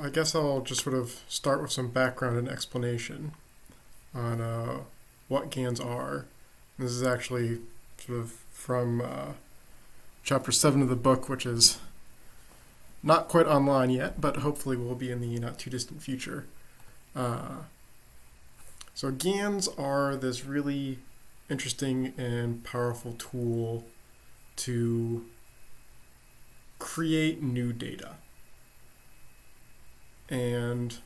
I guess I'll just sort of start with some background and explanation on what GANs are. This is actually sort of from chapter 7 of the book, which is not quite online yet, but hopefully will be in the not too distant future. So GANs are this really interesting and powerful tool to create new data. And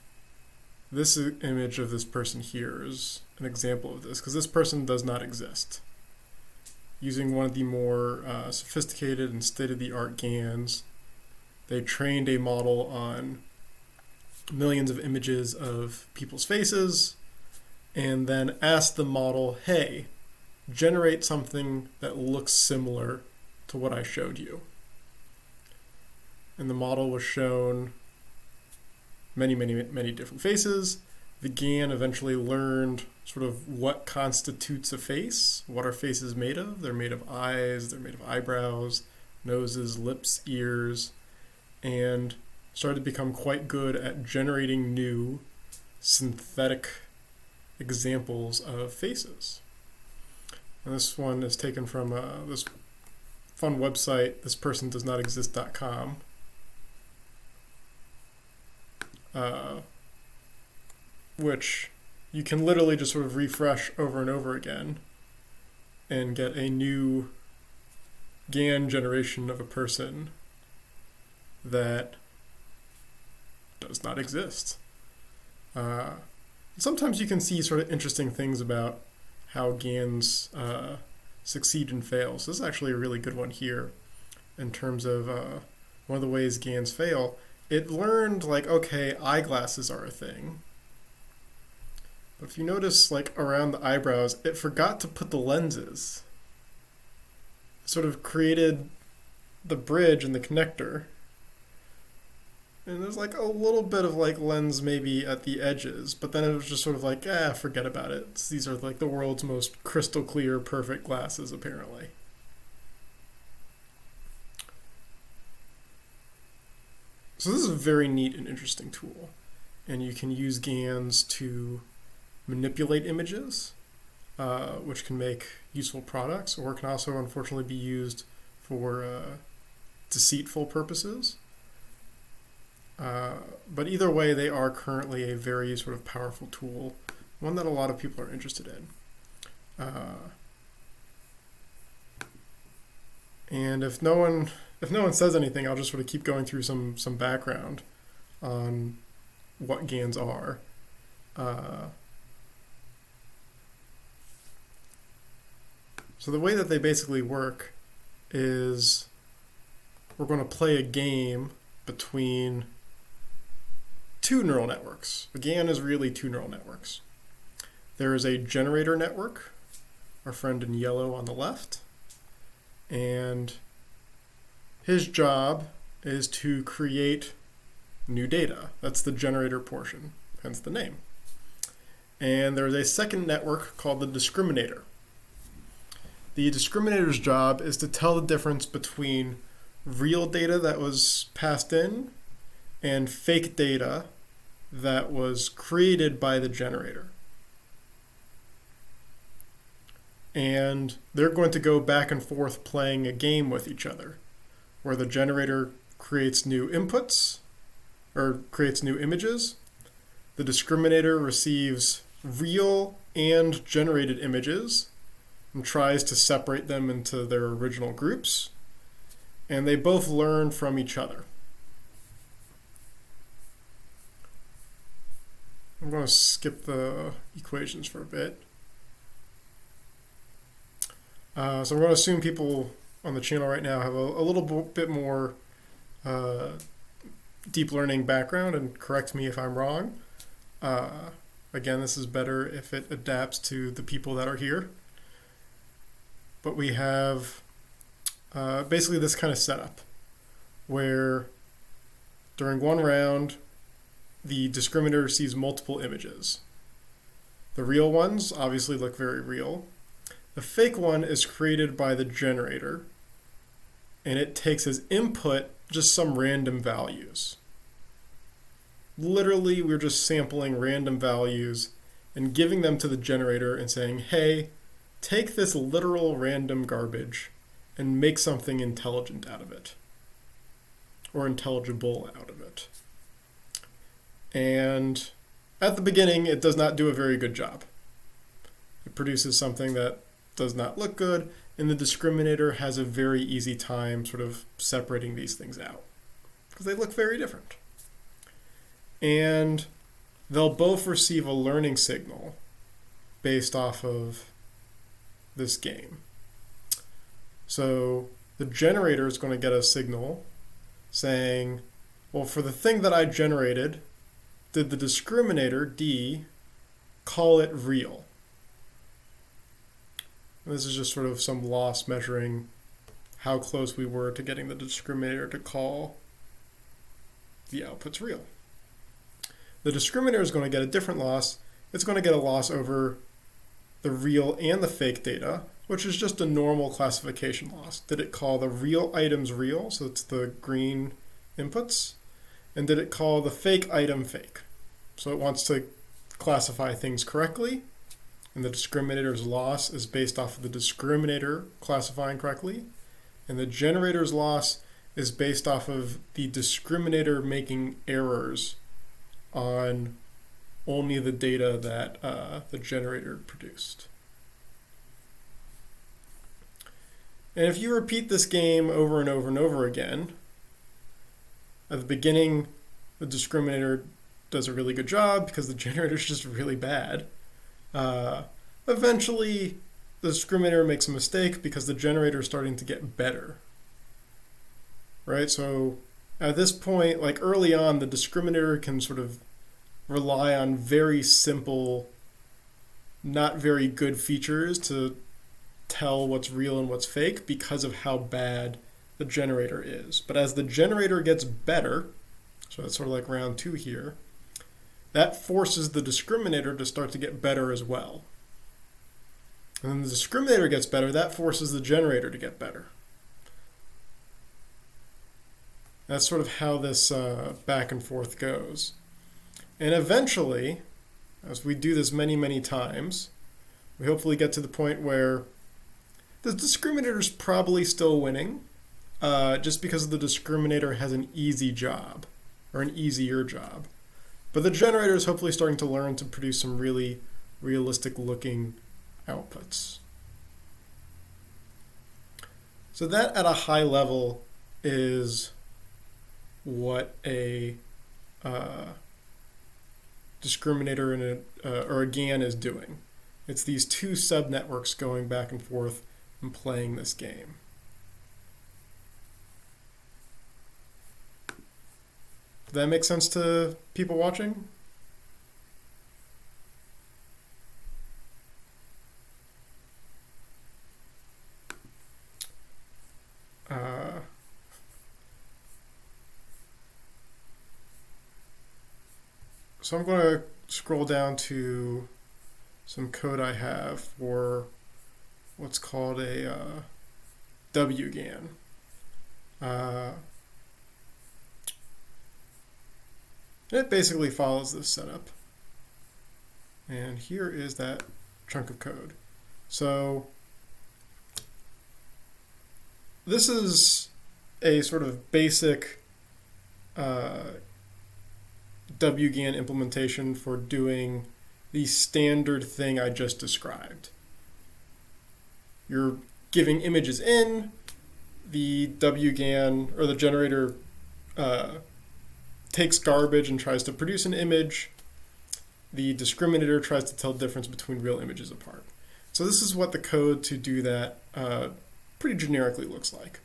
this image of this person here is an example of this, because this person does not exist. Using one of the more sophisticated and state-of-the-art GANs, they trained a model on millions of images of people's faces, and then asked the model, hey, generate something that looks similar to what I showed you. And the model was shown many different faces. The GAN eventually learned sort of what constitutes a face. What are faces made of? They're made of eyes, they're made of eyebrows, noses, lips, ears, and started to become quite good at generating new synthetic examples of faces. And this one is taken from this fun website, thispersondoesnotexist.com. Which you can literally just sort of refresh over and over again and get a new GAN generation of a person that does not exist. Sometimes you can see sort of interesting things about how GANs succeed and fail. So this is actually a really good one here in terms of one of the ways GANs fail. It learned, like, okay, eyeglasses are a thing. But if you notice, like, around the eyebrows, it forgot to put the lenses. It sort of created the bridge and the connector. And there's, like, a little bit of, like, lens maybe at the edges. But then it was just sort of like, forget about it. These are, like, the world's most crystal clear, perfect glasses, apparently. So this is a very neat and interesting tool, and you can use GANs to manipulate images, which can make useful products, or can also unfortunately be used for deceitful purposes. But either way, they are currently a very sort of powerful tool, one that a lot of people are interested in. And if no one says anything, I'll just sort of keep going through some background on what GANs are. So the way that they basically work is we're going to play a game between two neural networks. A GAN is really two neural networks. There is a generator network, our friend in yellow on the left, and his job is to create new data. That's the generator portion, hence the name. And there's a second network called the discriminator. The discriminator's job is to tell the difference between real data that was passed in and fake data that was created by the generator. And they're going to go back and forth playing a game with each other, where the generator creates new inputs, or creates new images. The discriminator receives real and generated images and tries to separate them into their original groups. And they both learn from each other. I'm going to skip the equations for a bit. So I'm going to assume people on the channel right now have a little bit more deep learning background, and correct me if I'm wrong. Again, this is better if it adapts to the people that are here. But we have basically this kind of setup where during one round, the discriminator sees multiple images. The real ones obviously look very real. The fake one is created by the generator, and it takes as input just some random values. Literally, we're just sampling random values and giving them to the generator and saying, hey, take this literal random garbage and make something intelligent out of it, or intelligible out of it. And at the beginning, it does not do a very good job. It produces something that does not look good, and the discriminator has a very easy time sort of separating these things out because they look very different. And they'll both receive a learning signal based off of this game. So the generator is going to get a signal saying, well, for the thing that I generated, did the discriminator, D, call it real? And this is just sort of some loss measuring how close we were to getting the discriminator to call the outputs real. The discriminator is going to get a different loss. It's going to get a loss over the real and the fake data, which is just a normal classification loss. Did it call the real items real? So it's the green inputs. And did it call the fake item fake? So it wants to classify things correctly. And the discriminator's loss is based off of the discriminator classifying correctly. And the generator's loss is based off of the discriminator making errors on only the data that the generator produced. And if you repeat this game over and over and over again, at the beginning, the discriminator does a really good job because the generator is just really bad. Eventually, the discriminator makes a mistake because the generator is starting to get better. Right? So at this point, like early on, the discriminator can sort of rely on very simple, not very good features to tell what's real and what's fake because of how bad the generator is. But as the generator gets better, so that's sort of like round 2 here, that forces the discriminator to start to get better as well. And then the discriminator gets better, that forces the generator to get better. That's sort of how this back and forth goes. And eventually, as we do this many, many times, we hopefully get to the point where the discriminator is probably still winning, just because the discriminator has an easy job, or an easier job. But the generator is hopefully starting to learn to produce some really realistic looking outputs. So that at a high level is what a discriminator and or a GAN is doing. It's these two subnetworks going back and forth and playing this game. Does that make sense to people watching? So I'm going to scroll down to some code I have for what's called a WGAN. It basically follows this setup. And here is that chunk of code. So this is a sort of basic WGAN implementation for doing the standard thing I just described. You're giving images in, the WGAN or the generator takes garbage and tries to produce an image. The discriminator tries to tell the difference between real images apart. So this is what the code to do that pretty generically looks like.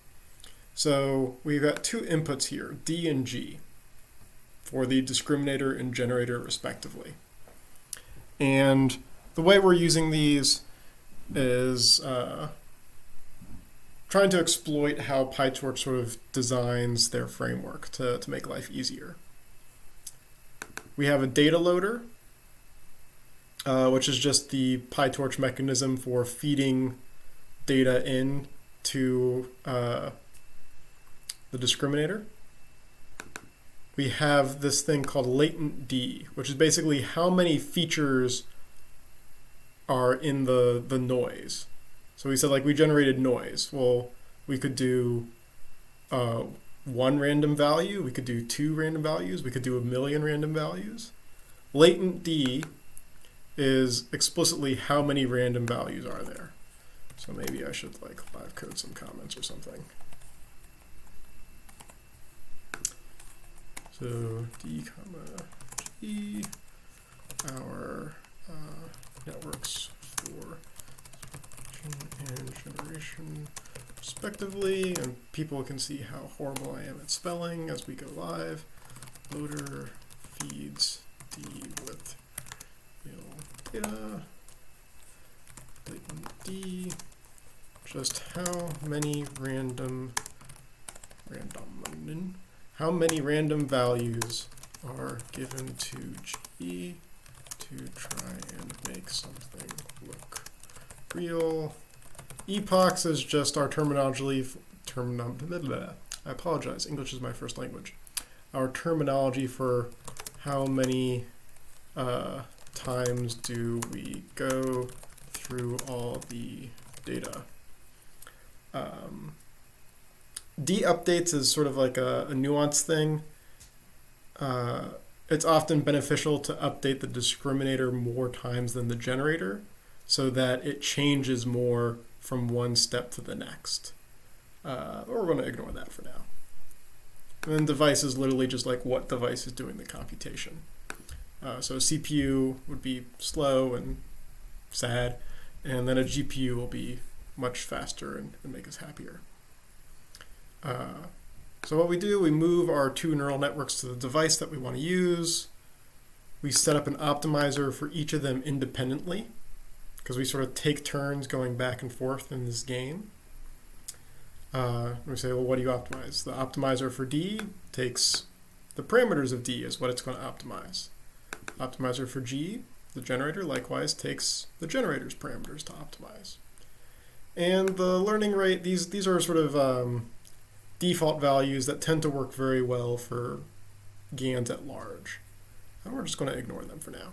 So we've got two inputs here, D and G, for the discriminator and generator respectively. And the way we're using these is trying to exploit how PyTorch sort of designs their framework to make life easier. We have a data loader, which is just the PyTorch mechanism for feeding data in to the discriminator. we have this thing called latent D, which is basically how many features are in the noise. So we said, like, we generated noise. Well, we could do one random value, we could do 2 random values, we could do 1,000,000 random values. Latent D is explicitly how many random values are there. So maybe I should like live code some comments or something. So D comma G, our networks for and generation respectively, and people can see how horrible I am at spelling as we go live. Loader feeds D with real data. Latent D, just how many how many random values are given to G to try and make something look real. Epochs is just our terminology. I apologize. English is my first language. Our terminology for how many times do we go through all the data. D updates is sort of like a nuanced thing. It's often beneficial to update the discriminator more times than the generator so that it changes more from one step to the next. But we're going to ignore that for now. And then device is literally just like what device is doing the computation. So CPU would be slow and sad, and then a GPU will be much faster and make us happier. So what we do, we move our 2 neural networks to the device that we want to use. We set up an optimizer for each of them independently, because we sort of take turns going back and forth in this game. We say, well, what do you optimize? The optimizer for D takes the parameters of D is what it's going to optimize. Optimizer for G, the generator, likewise takes the generator's parameters to optimize. And the learning rate, these are sort of default values that tend to work very well for GANs at large. And we're just going to ignore them for now.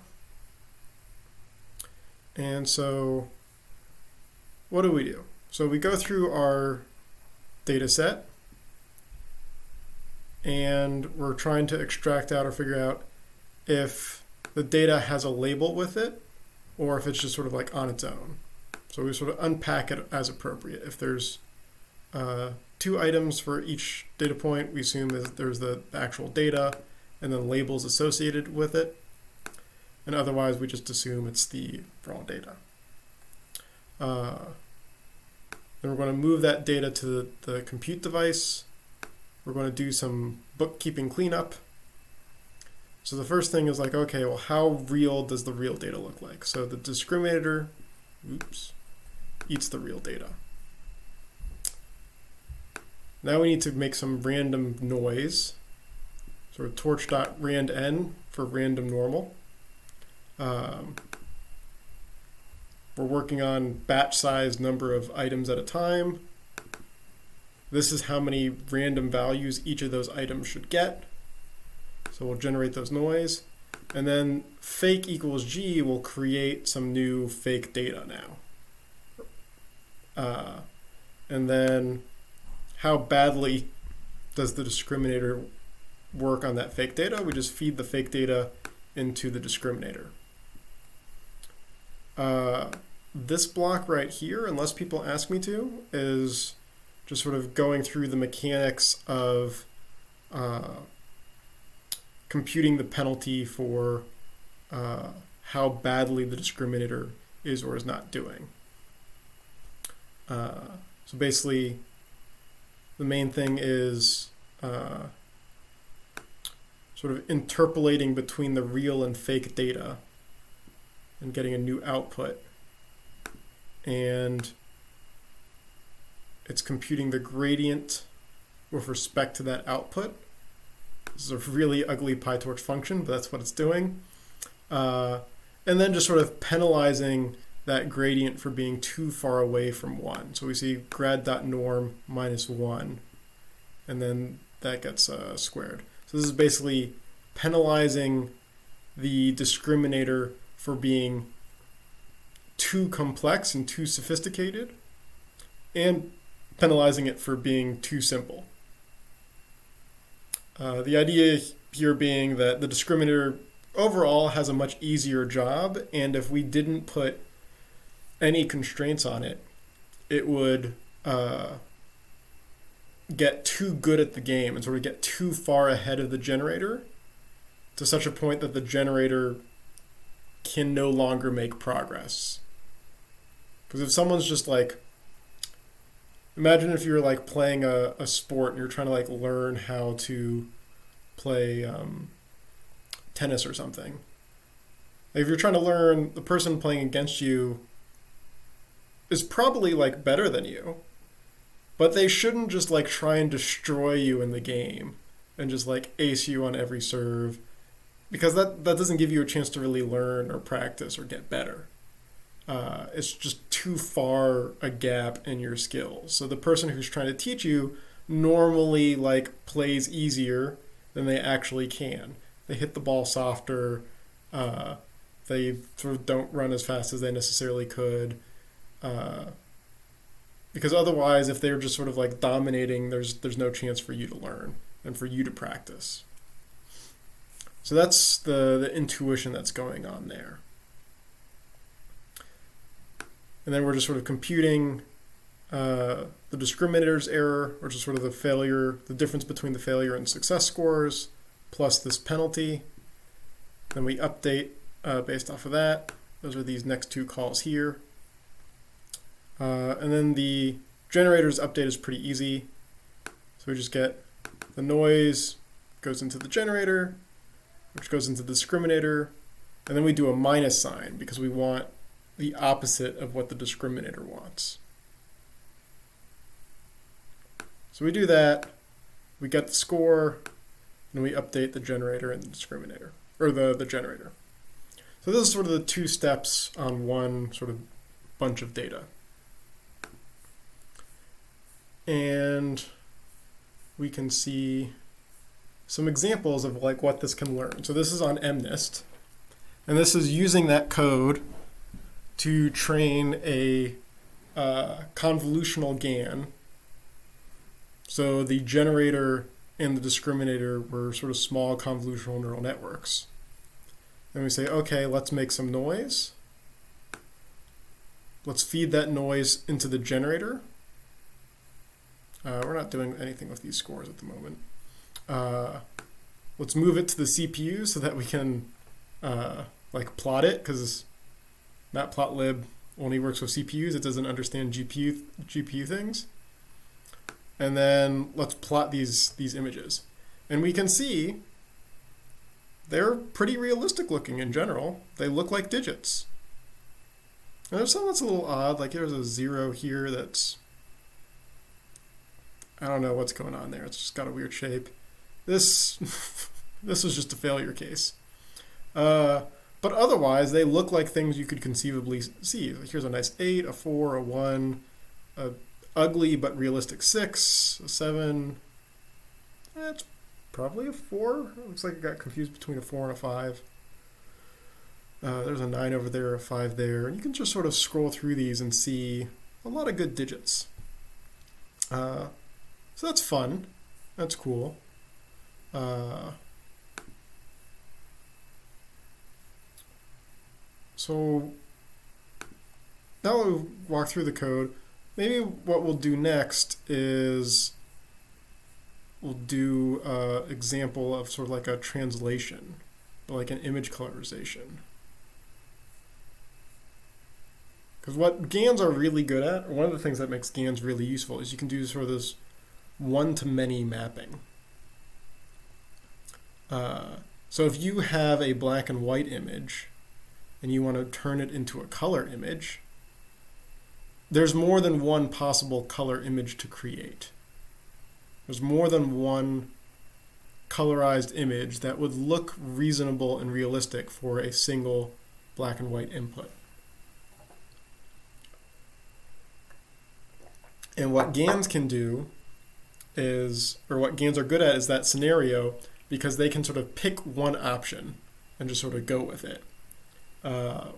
And so what do? So we go through our data set, and we're trying to extract out or figure out if the data has a label with it or if it's just sort of like on its own. So we sort of unpack it as appropriate. If there's 2 items for each data point, we assume that there's the actual data and then labels associated with it. And otherwise, we just assume it's the raw data. Then we're going to move that data to the compute device. We're going to do some bookkeeping cleanup. So the first thing is like, okay, well, how real does the real data look like? So the discriminator, eats the real data. Now we need to make some random noise. Sort of torch.randn for random normal. We're working on batch size number of items at a time. This is how many random values each of those items should get. So we'll generate those noise. And then fake equals G will create some new fake data now. And then how badly does the discriminator work on that fake data? We just feed the fake data into the discriminator. This block right here, unless people ask me to, is just sort of going through the mechanics of computing the penalty for how badly the discriminator is or is not doing. So basically, the main thing is sort of interpolating between the real and fake data and getting a new output. And it's computing the gradient with respect to that output. This is a really ugly PyTorch function, but that's what it's doing. And then just sort of penalizing that gradient for being too far away from 1. So we see grad.norm -1, and then that gets squared. So this is basically penalizing the discriminator for being too complex and too sophisticated, and penalizing it for being too simple. The idea here being that the discriminator overall has a much easier job, and if we didn't put any constraints on it, it would get too good at the game and sort of get too far ahead of the generator to such a point that the generator can no longer make progress. Because if someone's just like, imagine if you're like playing a sport and you're trying to like learn how to play tennis or something. Like if you're trying to learn, the person playing against you is probably like better than you, but they shouldn't just like try and destroy you in the game and just like ace you on every serve, because that doesn't give you a chance to really learn or practice or get better. It's just too far a gap in your skills. So the person who's trying to teach you normally like plays easier than they actually can. They hit the ball softer. They sort of don't run as fast as they necessarily could. Because otherwise, if they're just sort of like dominating, there's no chance for you to learn and for you to practice. So that's the intuition that's going on there. And then we're just sort of computing the discriminator's error, which is sort of the difference between the failure and success scores, plus this penalty. Then we update based off of that. Those are these next two calls here. And then the generator's update is pretty easy. So we just get the noise goes into the generator, which goes into the discriminator, and then we do a minus sign because we want the opposite of what the discriminator wants. So we do that, we get the score, and we update the generator and the discriminator, or the generator. So this is sort of the two steps on one sort of bunch of data. And we can see some examples of like what this can learn. So this is on MNIST, and this is using that code to train a convolutional GAN. So the generator and the discriminator were sort of small convolutional neural networks. Then we say, okay, let's make some noise. Let's feed that noise into the generator. We're not doing anything with these scores at the moment. Let's move it to the CPU so that we can like plot it, because Matplotlib only works with CPUs. It doesn't understand GPU things. And then let's plot these images. And we can see they're pretty realistic looking in general. They look like digits. And there's something that's a little odd, like there's a 0 here that's, I don't know what's going on there. It's just got a weird shape. This was just a failure case. But otherwise, they look like things you could conceivably see. Here's a nice 8, a 4, a 1, a ugly but realistic 6, a 7. It's probably a 4. It looks like it got confused between a 4 and a 5. There's a 9 over there, a 5 there. And you can just sort of scroll through these and see a lot of good digits. So that's fun. That's cool. So now we'll walk through the code. Maybe what we'll do next is we'll do an example of sort of like a translation, like an image colorization. Because what GANs are really good at, or one of the things that makes GANs really useful, is you can do sort of this one-to-many mapping. So if you have a black and white image and you want to turn it into a color image, there's more than one possible color image to create. There's more than one colorized image that would look reasonable and realistic for a single black and white input. And what GANs can do is, or what GANs are good at, is that scenario. because they can sort of pick one option and just sort of go with it,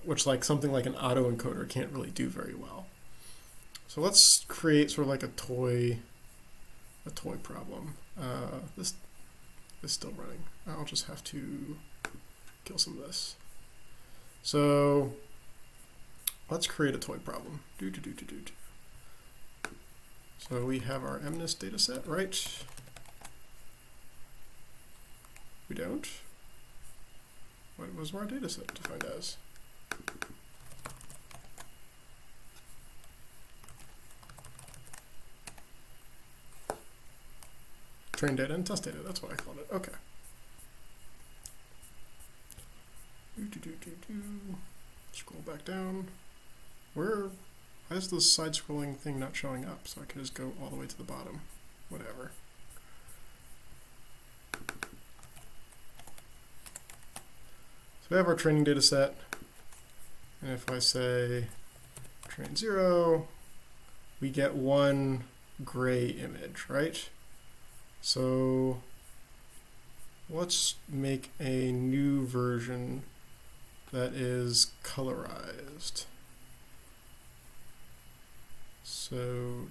which like something like an autoencoder can't really do very well. So let's create sort of like a toy problem. This is still running. I'll just have to kill some of this. So let's create a toy problem. So we have our MNIST data set, right? We don't. What was our data set defined as? Train data and test data, that's what I called it. Okay. Scroll back down. Why is this side-scrolling thing not showing up? So I can just go all the way to the bottom. Whatever. So we have our training data set. And if I say train 0, we get one gray image, right? So let's make a new version that is colorized. So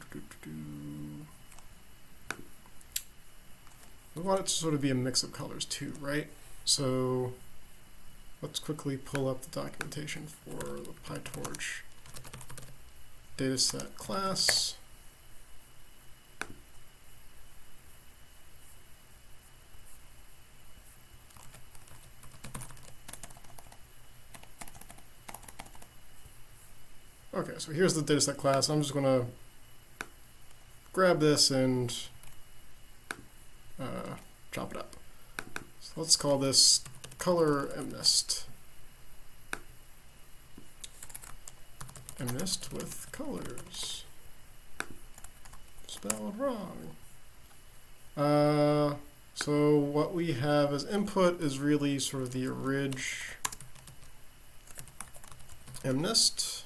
we want it to sort of be a mix of colors too, right? So let's quickly pull up the documentation for the PyTorch Dataset Class. Okay, so here's the dataset class. I'm just going to grab this and chop it up. So let's call this color MNIST. MNIST with colors. Spelled wrong. So what we have as input is really sort of the orig MNIST.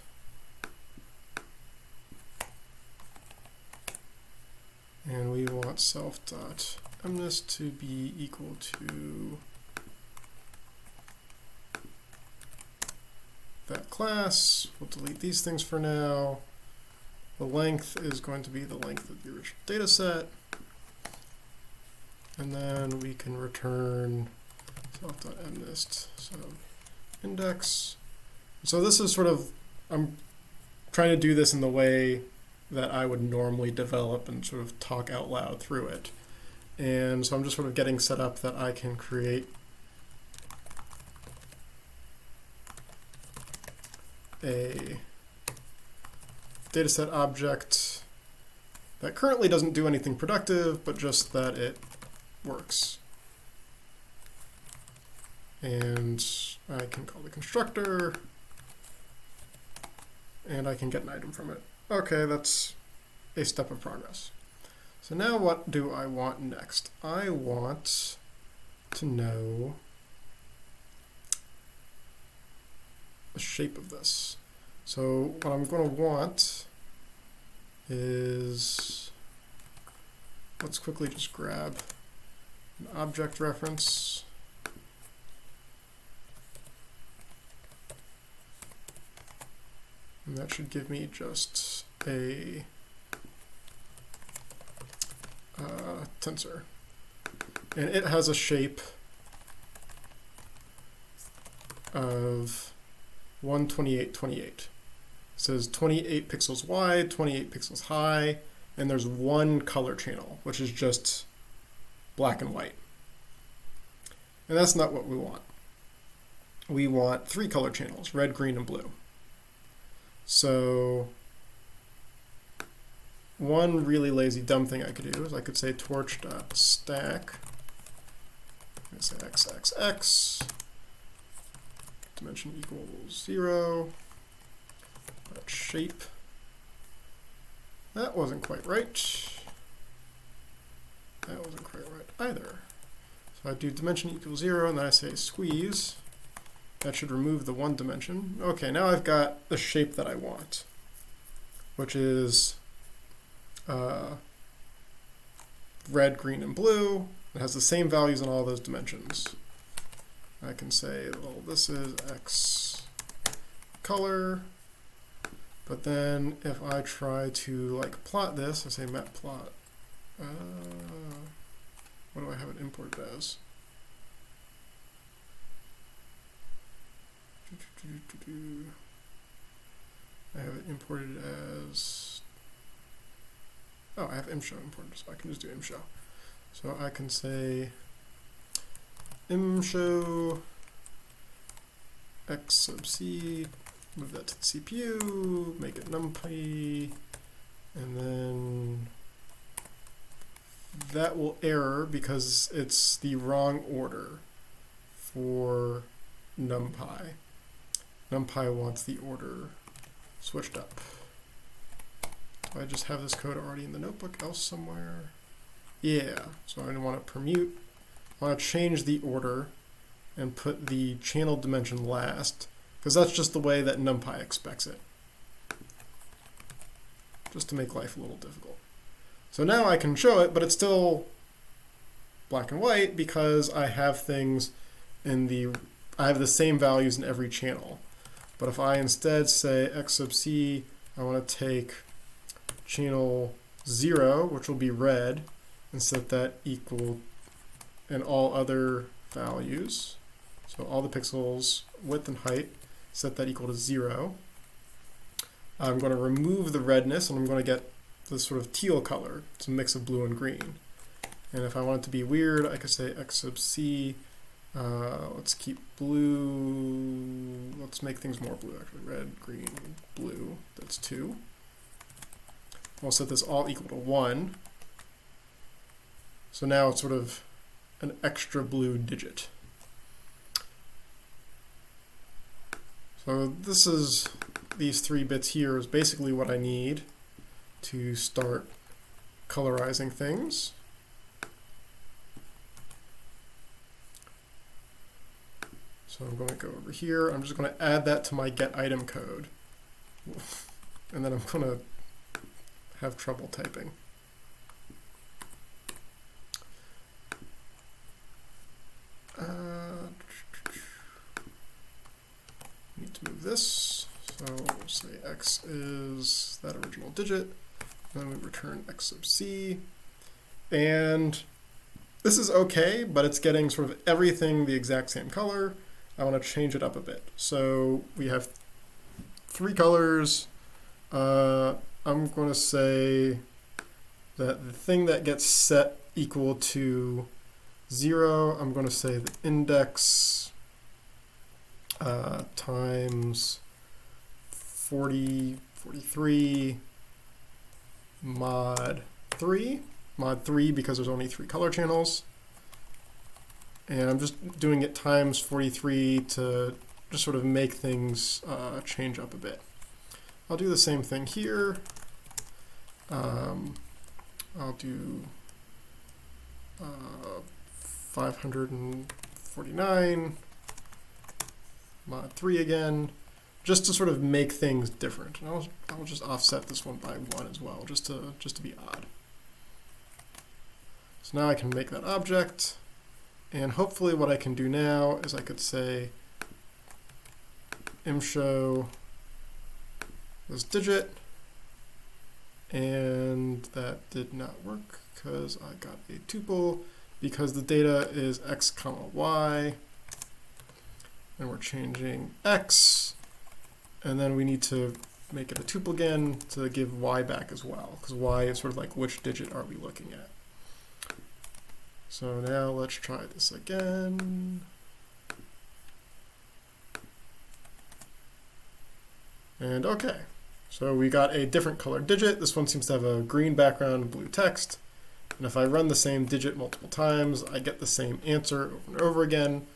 And we want self.MNIST to be equal to that class. We'll delete these things for now. The length is going to be the length of the original data set. And then we can return self.MNIST index. So this is sort of, I'm trying to do this in the way that I would normally develop and sort of talk out loud through it. And so I'm just sort of getting set up that I can create a dataset object that currently doesn't do anything productive, but just that it works. And I can call the constructor, and I can get an item from it. Okay, that's a step of progress. So now what do I want next? I want to know the shape of this. So what I'm going to want is, let's quickly just grab an object reference. And that should give me just a tensor. And it has a shape of 12828. It says 28 pixels wide, 28 pixels high, and there's one color channel, which is just black and white. And that's not what we want. We want 3 color channels, red, green, and blue. So one really lazy dumb thing I could do is I could say torch.stack, I say xxx, dimension equals 0, shape. That wasn't quite right. That wasn't quite right either. So I do dimension equals 0, and then I say squeeze. That should remove the one dimension. Okay, now I've got the shape that I want, which is red, green, and blue. It has the same values in all those dimensions. I can say, well, this is X color, but then if I try to like plot this, I say matplot. What do I have it imported as? I have it imported as, oh, I have imshow imported, so I can just do imshow. So I can say imshow x sub c, move that to the CPU, make it numpy, and then that will error because it's the wrong order for numpy. NumPy wants the order switched up. Do I just have this code already in the notebook else somewhere? Yeah, so I want to permute. I want to change the order and put the channel dimension last, because that's just the way that NumPy expects it. Just to make life a little difficult. So now I can show it, but it's still black and white because I have things in the, I have the same values in every channel. But if I instead say x sub c, I want to take channel 0, which will be red, and set that equal and all other values. So all the pixels, width and height, set that equal to 0. I'm going to remove the redness, and I'm going to get this sort of teal color. It's a mix of blue and green. And if I want it to be weird, I could say x sub c. Let's keep blue. Let's make things more blue, actually. Red, green, blue. That's 2. I'll set this all equal to 1. So now it's sort of an extra blue digit. So this is, these 3 bits here is basically what I need to start colorizing things. So I'm going to go over here. I'm just going to add that to my get item code. And then I'm going to have trouble typing. Need to move this. So we'll say x is that original digit. Then we return x sub c. And this is okay, but it's getting sort of everything the exact same color. I want to change it up a bit. So we have 3 colors. I'm going to say that the thing that gets set equal to 0, I'm going to say the index times 43 mod 3. Mod 3 because there's only 3 color channels. And I'm just doing it times 43 to just sort of make things change up a bit. I'll do the same thing here. I'll do 549 mod 3 again, just to sort of make things different. And I'll just offset this one by 1 as well, just to be odd. So now I can make that object. And hopefully what I can do now is I could say imshow this digit, and that did not work because I got a tuple because the data is x comma y, and we're changing x, and then we need to make it a tuple again to give y back as well, because y is sort of like which digit are we looking at. So now let's try this again. And okay, so we got a different color digit. This one seems to have a green background and blue text. And if I run the same digit multiple times, I get the same answer over and over again,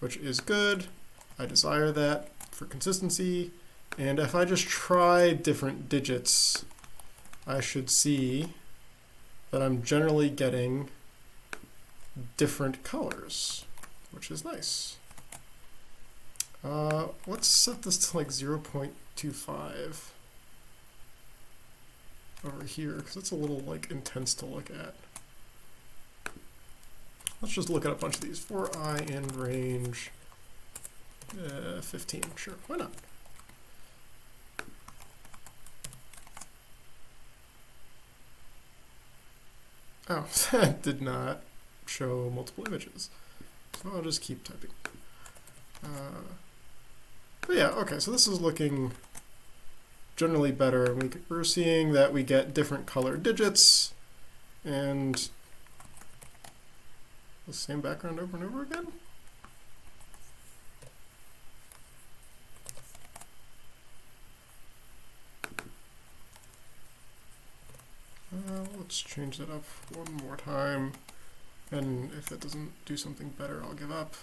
which is good. I desire that for consistency. And if I just try different digits, I should see that I'm generally getting different colors, which is nice. Let's set this to like 0.25 over here, because it's a little like intense to look at. Let's just look at a bunch of these. For I in range 15. Sure, why not? Oh, that did not show multiple images. So I'll just keep typing. But yeah, okay, so this is looking generally better. And we're seeing that we get different color digits and the same background over and over again. Let's change that up one more time, and if it doesn't do something better, I'll give up.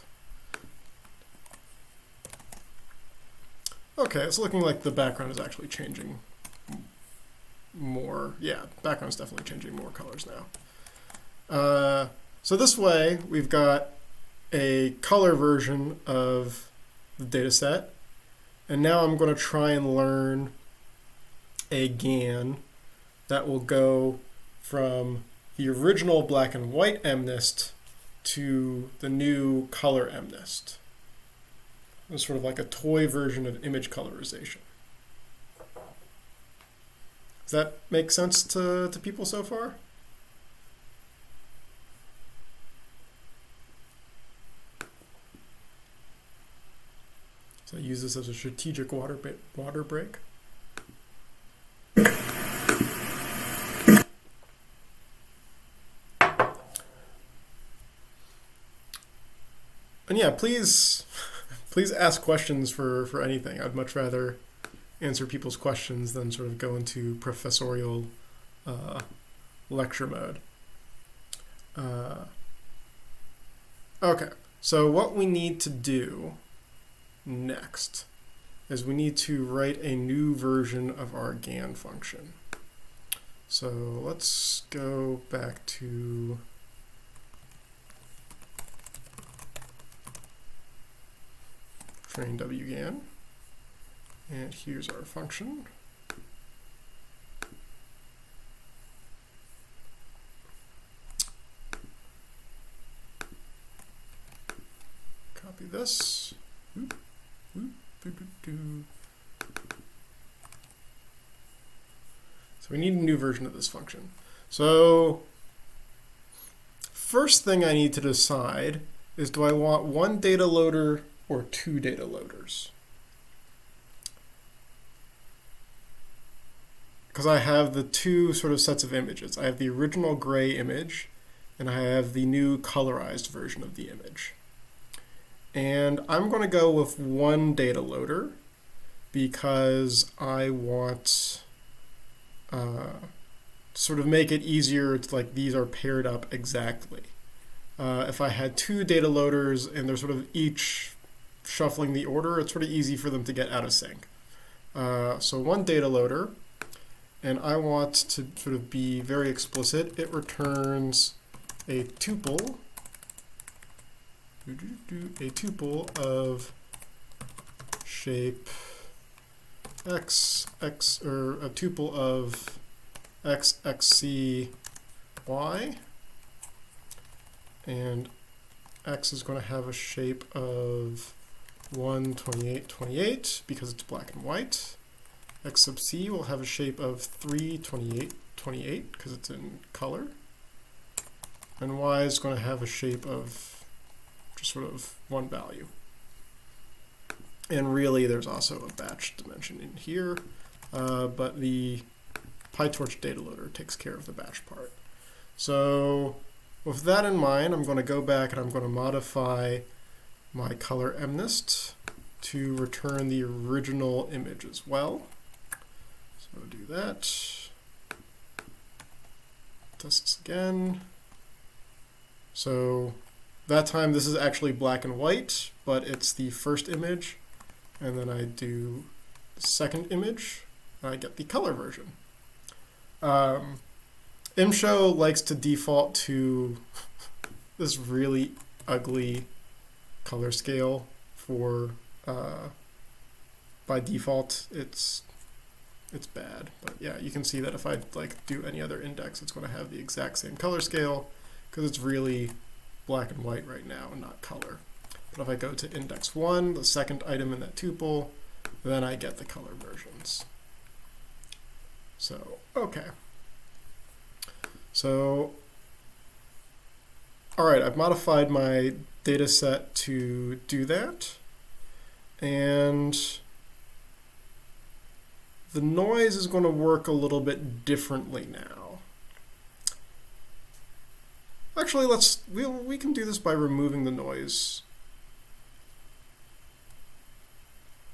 Okay, it's looking like the background is actually changing more. Yeah, background's definitely changing more colors now. So this way, we've got a color version of the data set, and now I'm going to try and learn a GAN that will go from the original black and white MNIST to the new color MNIST. It's sort of like a toy version of image colorization. Does that make sense to people so far? So I use this as a strategic water break. And yeah, please ask questions for anything. I'd much rather answer people's questions than sort of go into professorial lecture mode. Okay, so what we need to do next is we need to write a new version of our GAN function. So let's go back to train wgan, and here's our function. Copy this. So we need a new version of this function. So first thing I need to decide is, do I want one data loader or two data loaders? Because I have the two sort of sets of images. I have the original gray image, and I have the new colorized version of the image. And I'm going to go with one data loader because I want to sort of make it easier. It's like these are paired up exactly. If I had two data loaders and they're sort of each shuffling the order, it's pretty easy for them to get out of sync. So one data loader, and I want to sort of be very explicit. It returns a tuple of shape x, or a tuple of x, xc, y, and x is going to have a shape of 1, 28, 28 because it's black and white. X sub c will have a shape of 3, 28, 28 because it's in color. And y is going to have a shape of just sort of one value. And really there's also a batch dimension in here, but the PyTorch data loader takes care of the batch part. So with that in mind, I'm going to go back and I'm going to modify my color MNIST to return the original image as well. So do that. Test this again. So that time this is actually black and white, but it's the first image. And then I do the second image, and I get the color version. ImShow likes to default to this really ugly color scale for, by default, it's bad. But yeah, you can see that if I like do any other index, it's going to have the exact same color scale because it's really black and white right now and not color. But if I go to index 1, the second item in that tuple, then I get the color versions. So, okay. So, all right, I've modified my data set to do that. And the noise is going to work a little bit differently now. Actually, we can do this by removing the noise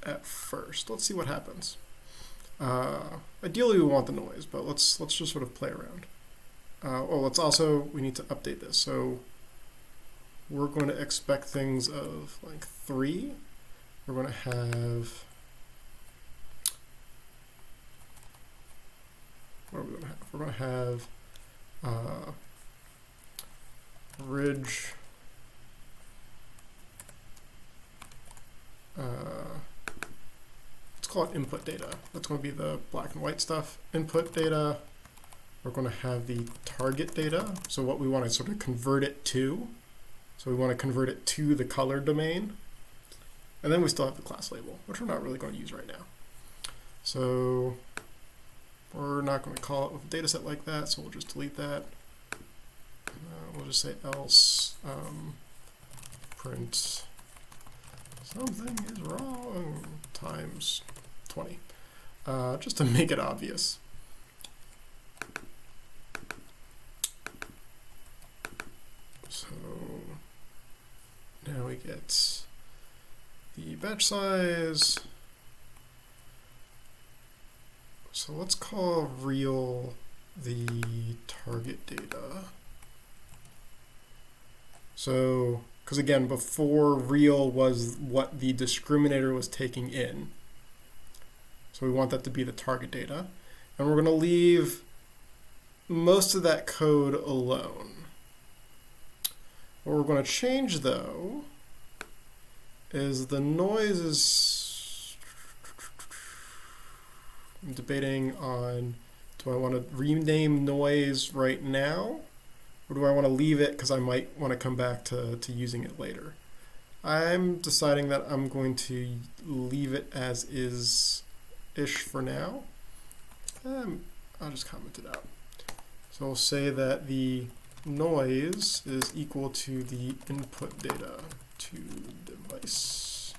at first. Let's see what happens. Ideally, we want the noise, but let's just sort of play around. We need to update this. So we're going to expect things of like 3. We're going to have, what are we going to have? We're going to have ridge, let's call it input data. That's going to be the black and white stuff. Input data. We're going to have the target data. So what we want to sort of convert it to. So we want to convert it to the color domain. And then we still have the class label, which we're not really going to use right now. So we're not going to call it with a data set like that, so we'll just delete that. We'll just say else print something is wrong times 20, just to make it obvious. So now we get the batch size. So let's call real the target data. So, because again, before real was what the discriminator was taking in. So we want that to be the target data. And we're going to leave most of that code alone. What we're going to change, though, is the noise is, I'm debating on, do I want to rename noise right now? Or do I want to leave it because I might want to come back to using it later? I'm deciding that I'm going to leave it as is-ish for now. I'll just comment it out. So we'll say that the noise is equal to the input data to device.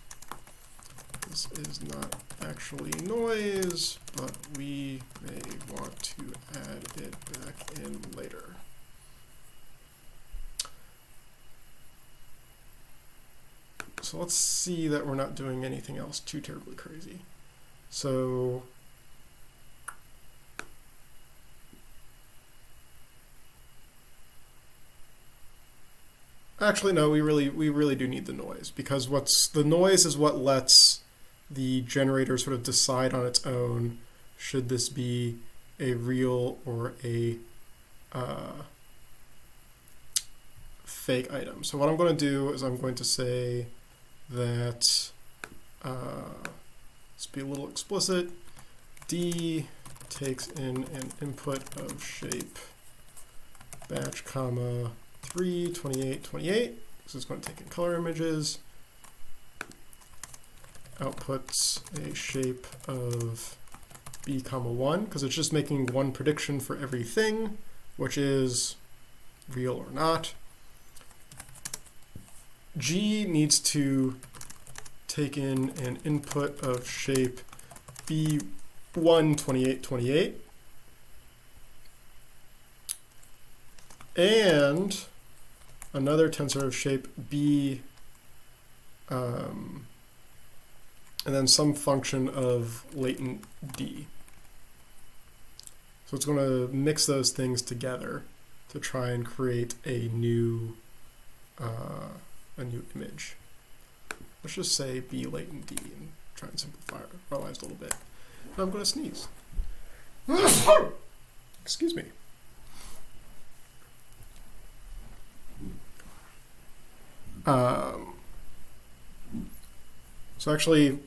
This is not actually noise, but we may want to add it back in later. So let's see that we're not doing anything else too terribly crazy. So actually, no, we really do need the noise, because the noise is what lets the generator sort of decide on its own should this be a real or a fake item. So what I'm going to do is I'm going to say that, let's be a little explicit, D takes in an input of shape batch comma 3, 28, 28. So it's going to take in color images, outputs a shape of B comma 1, because it's just making one prediction for everything, which is real or not. G needs to take in an input of shape B1, 28, 28. And another tensor of shape B, and then some function of latent D. So it's going to mix those things together to try and create a new image. Let's just say B latent D and try and simplify our lives a little bit. Now I'm going to sneeze. Excuse me. So actually,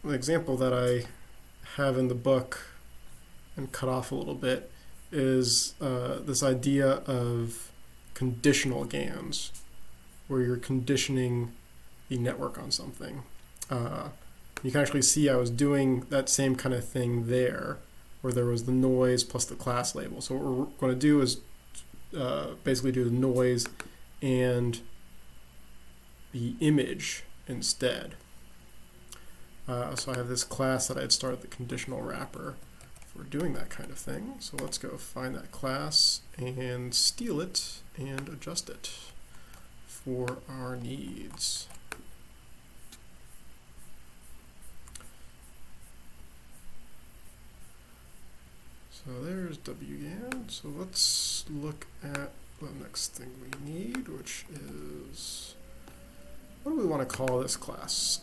an example that I have in the book and cut off a little bit is this idea of conditional Gans. where you're conditioning the network on something. You can actually see I was doing that same kind of thing there, where there was the noise plus the class label. So what we're going to do is basically do the noise and the image instead. So I have this class that I had started the conditional wrapper for doing that kind of thing. So let's go find that class and steal it and adjust it for our needs. So there's wgan. So let's look at the next thing we need, which is, what do we want to call this class?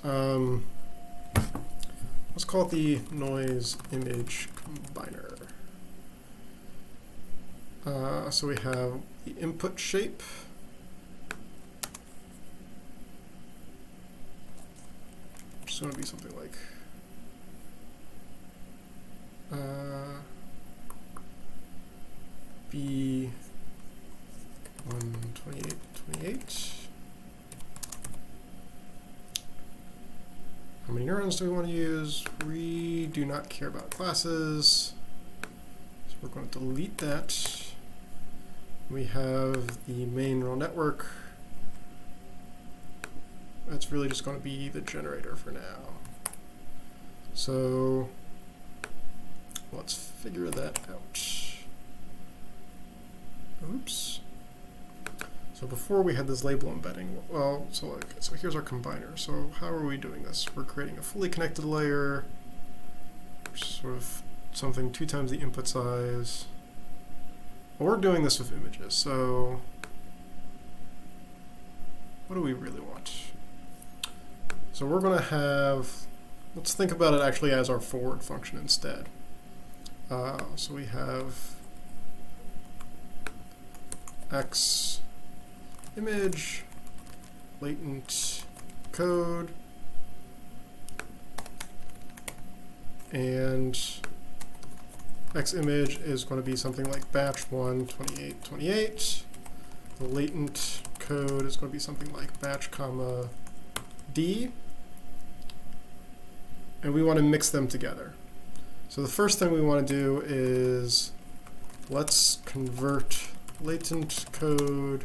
Let's call it the noise image combiner. So we have the input shape. Which is going to be something like B12828. How many neurons do we want to use? We do not care about classes, so we're going to delete that. We have the main neural network. That's really just going to be the generator for now. So let's figure that out. Oops. So before we had this label embedding, well, so here's our combiner. So how are we doing this? We're creating a fully connected layer, which is sort of something 2 times the input size. Well, we're doing this with images, so what do we really want? So we're going to have, let's think about it actually as our forward function instead. So we have x image, latent code, and x image is going to be something like batch1 2828. The latent code is going to be something like batch comma d, and we want to mix them together. So the first thing we want to do is let's convert latent code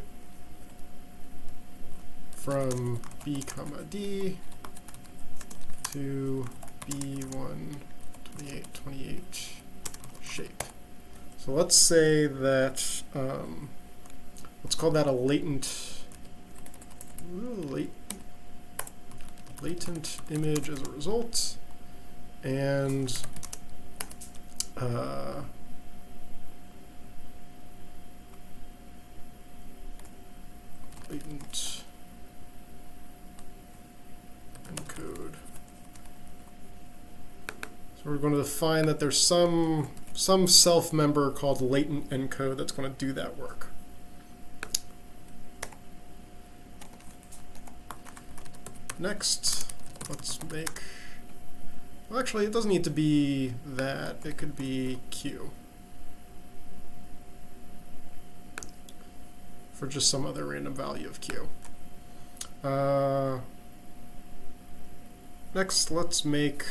from b comma d to b12828 shape. So let's say that let's call that a latent image as a result, and latent encode. So we're going to define that there's some self member called latent encode that's going to do that work. Next, let's make, well, actually it doesn't need to be that, it could be Q for just some other random value of Q. Next, let's make,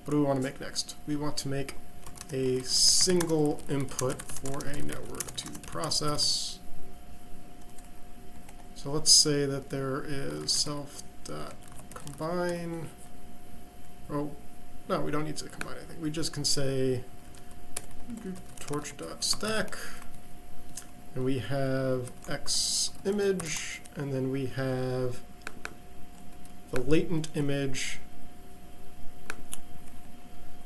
what do we want to make next? We want to make a single input for a network to process. So let's say that there is self.combine. Oh, no, we don't need to combine anything. We just can say torch.stack, and we have x image, and then we have the latent image.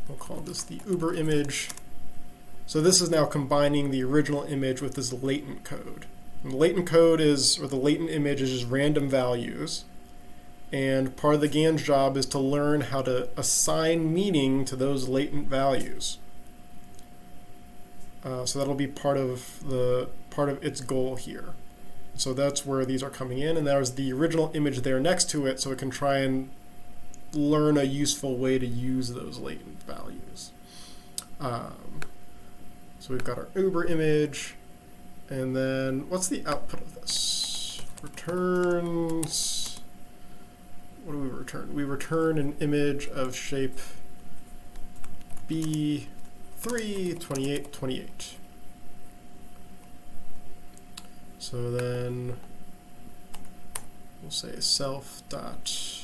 We'll call this the Uber image. So this is now combining the original image with this latent code. And the latent code is, or the latent image is just random values. And part of the Gans job is to learn how to assign meaning to those latent values. So that'll be part of its goal here. So that's where these are coming in, and there's the original image there next to it, so it can try and learn a useful way to use those latent values. So we've got our Uber image, and then what's the output of this? returns, what do we return? We return an image of shape B3, 28, 28. So then we'll say self dot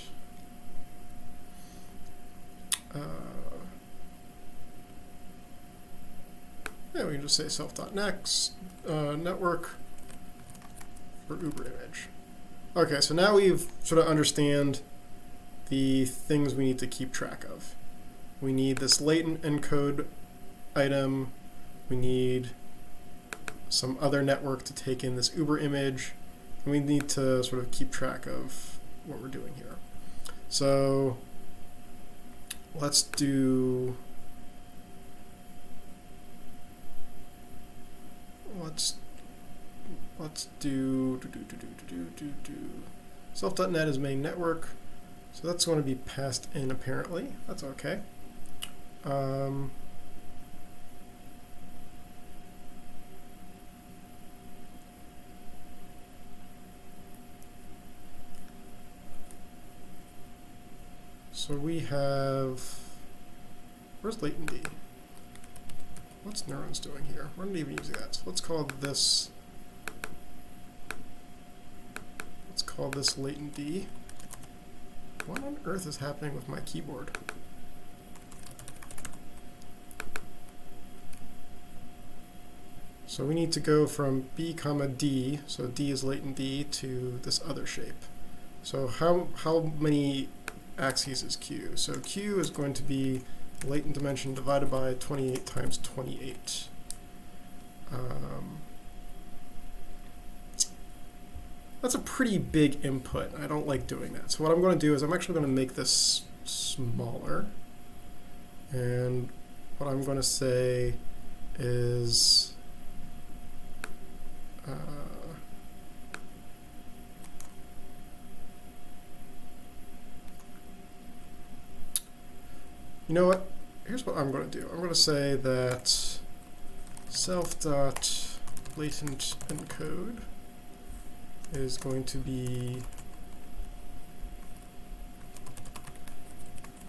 yeah, we can just say self.next network for Uber image. Okay, so now we've sort of understand the things we need to keep track of. We need this latent encode item. We need some other network to take in this Uber image. And we need to sort of keep track of what we're doing here. So let's do self.net is main network, so that's going to be passed in apparently. That's okay. So we have, where's latent D? What's neurons doing here? We're not even using that. So let's call this latent D. What on earth is happening with my keyboard? So we need to go from B comma D, so D is latent D, to this other shape. So how many axes is Q? So Q is going to be latent dimension divided by 28 times 28. That's a pretty big input. I don't like doing that. So what I'm going to do is I'm actually going to make this smaller. And what I'm going to say is you know what? Here's what I'm going to do. I'm going to say that self.latent encode is going to be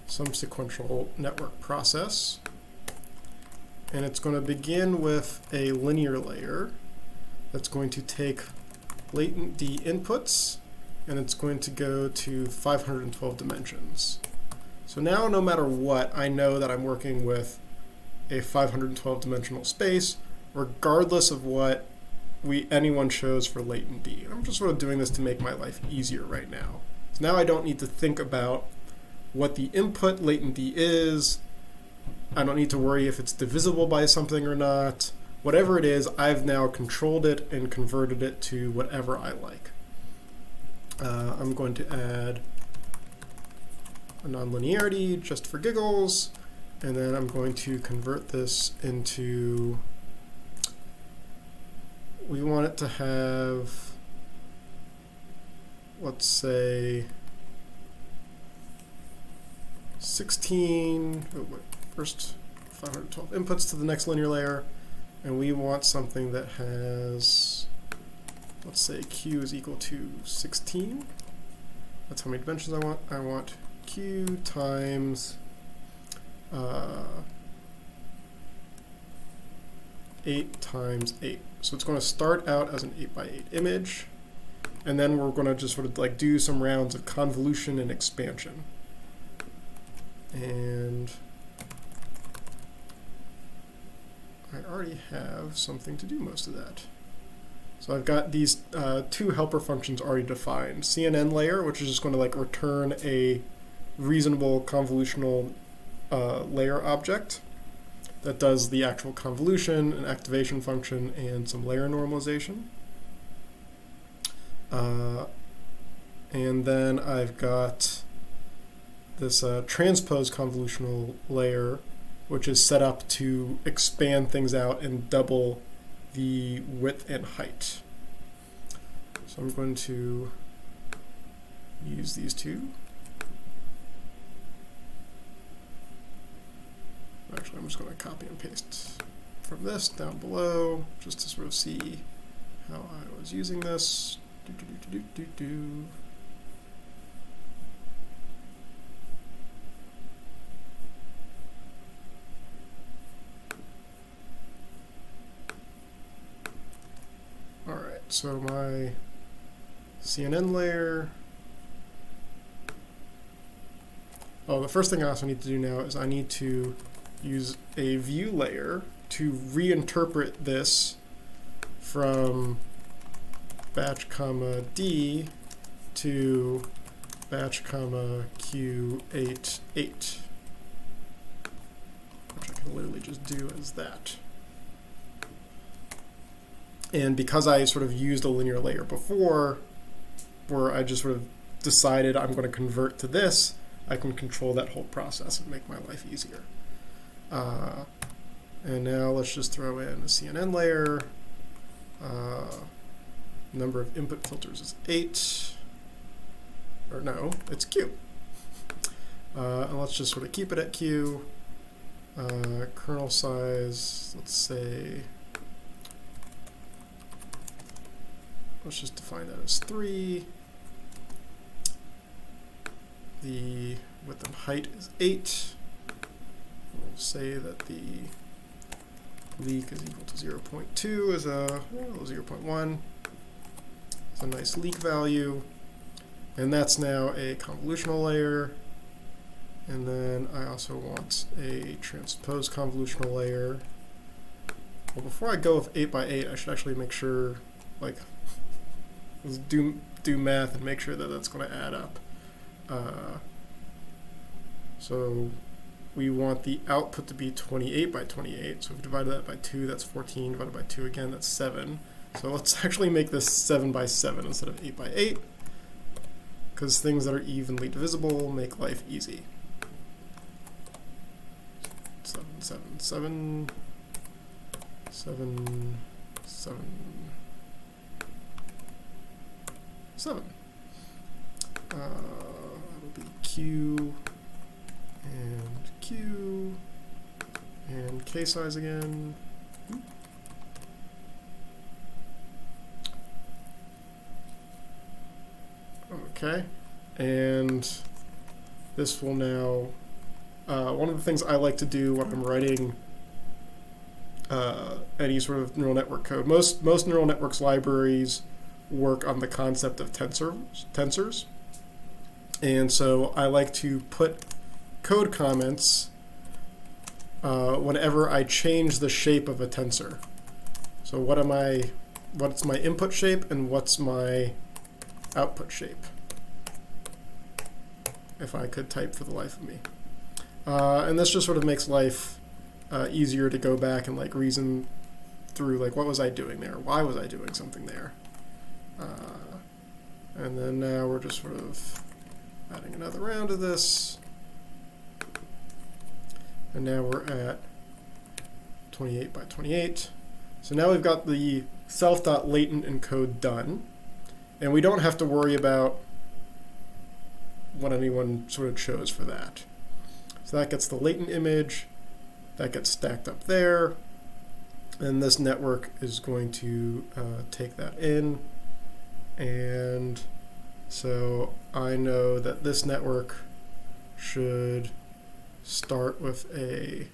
some sequential network process. And it's going to begin with a linear layer that's going to take latent D inputs, and it's going to go to 512 dimensions. So now, no matter what, I know that I'm working with a 512 dimensional space, regardless of what anyone shows for latent D. I'm just sort of doing this to make my life easier right now. So now I don't need to think about what the input latent D is. I don't need to worry if it's divisible by something or not. Whatever it is, I've now controlled it and converted it to whatever I like. I'm going to add a nonlinearity just for giggles, and then I'm going to convert this into, we want it to have, let's say, 16, first 512 inputs to the next linear layer, and we want something that has, let's say, Q is equal to 16. That's how many dimensions I want. I want Q times 8 times 8. So it's going to start out as an 8x8 image, and then we're going to just sort of like do some rounds of convolution and expansion. And I already have something to do most of that. So I've got these two helper functions already defined. CNN layer, which is just going to like return a reasonable convolutional layer object that does the actual convolution, an activation function, and some layer normalization. And then I've got this transpose convolutional layer, which is set up to expand things out and double the width and height. So I'm going to use these two. Actually, I'm just going to copy and paste from this down below just to sort of see how I was using this. All right, so my CNN layer. Oh, the first thing I also need to do now is I need to use a view layer to reinterpret this from batch comma D to batch comma Q88, which I can literally just do as that. And because I sort of used a linear layer before, where I just sort of decided I'm going to convert to this, I can control that whole process and make my life easier. And now let's just throw in a CNN layer. Number of input filters is 8. Or no, it's Q. And let's just sort of keep it at Q. Kernel size, let's say, let's just define that as 3. The width and height is 8. We'll say that the leak is equal to 0.2 is a 0.1. It's a nice leak value. And that's now a convolutional layer. And then I also want a transpose convolutional layer. Well, before I go with 8 by 8, I should actually make sure, like, let's do math and make sure that that's going to add up. So we want the output to be 28 by 28. So if we divide that by 2, that's 14. Divided by 2 again, that's 7. So let's actually make this 7 by 7 instead of 8 by 8, because things that are evenly divisible make life easy. 7, 7, 7, 7, 7, 7. That'll be Q and Q and K size again. Okay, and this will now, one of the things I like to do when I'm writing any sort of neural network code, most neural networks libraries work on the concept of tensors. And so I like to put code comments whenever I change the shape of a tensor. So what's my input shape and what's my output shape, if I could type for the life of me. And this just sort of makes life easier to go back and like reason through, like, what was I doing there? Why was I doing something there? And then now we're just sort of adding another round of this. And now we're at 28 by 28. So now we've got the self.latent encode done. And we don't have to worry about what anyone sort of chose for that. So that gets the latent image. That gets stacked up there. And this network is going to take that in. And so I know that this network should start with a...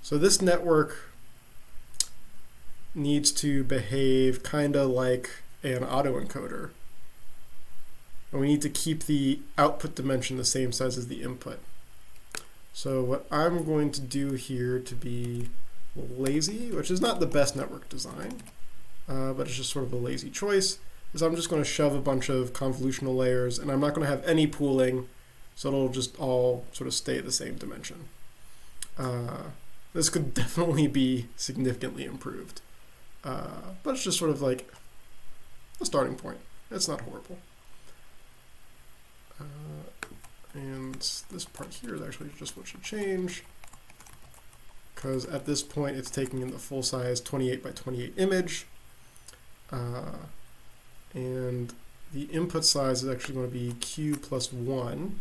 So this network needs to behave kind of like an autoencoder. And we need to keep the output dimension the same size as the input. So what I'm going to do here to be lazy, which is not the best network design, but it's just sort of a lazy choice, is I'm just going to shove a bunch of convolutional layers, and I'm not going to have any pooling, so it'll just all sort of stay the same dimension. This could definitely be significantly improved, but it's just sort of like a starting point. It's not horrible. And this part here is actually just what should change, because at this point it's taking in the full size 28 by 28 image, and the input size is actually going to be Q plus 1,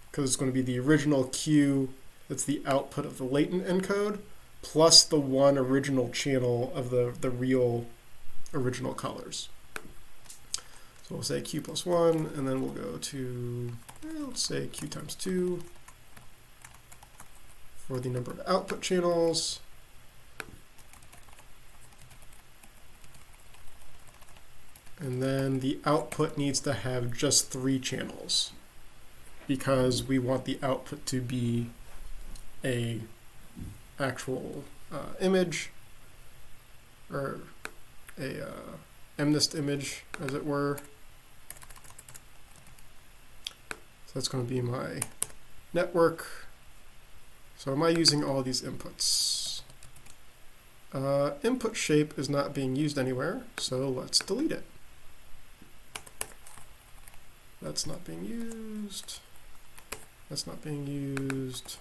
because it's going to be the original Q that's the output of the latent encode plus the one original channel of the real original colors. So we'll say q plus 1, and then we'll go to, let's say q times 2 for the number of output channels. And then the output needs to have just 3 channels because we want the output to be a actual image, or a MNIST image, as it were. So that's going to be my network. So am I using all these inputs? Input shape is not being used anywhere, so let's delete it. That's not being used. That's not being used.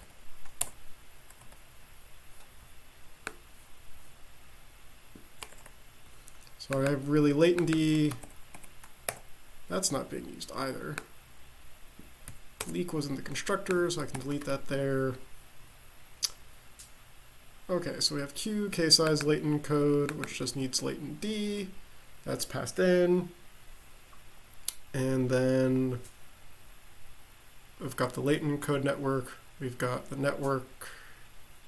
So I have really latency. That's not being used either. Leak was in the constructor, so I can delete that there. Okay, so we have Q, case size, latent code, which just needs latent D. That's passed in. And then we've got the latent code network. We've got the network,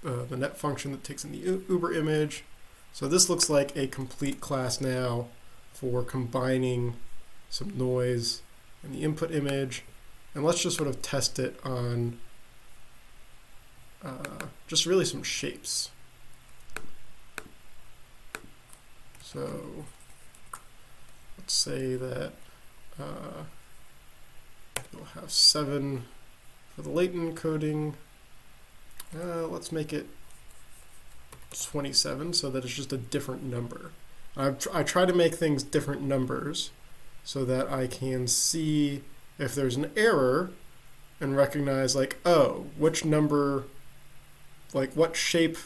the net function that takes in the Uber image. So this looks like a complete class now for combining some noise in the input image. And let's just sort of test it on just really some shapes. So let's say that we'll have 7 for the latent coding. Let's make it 27 so that it's just a different number. I try to make things different numbers so that I can see if there's an error and recognize, like, oh, which number, like what shape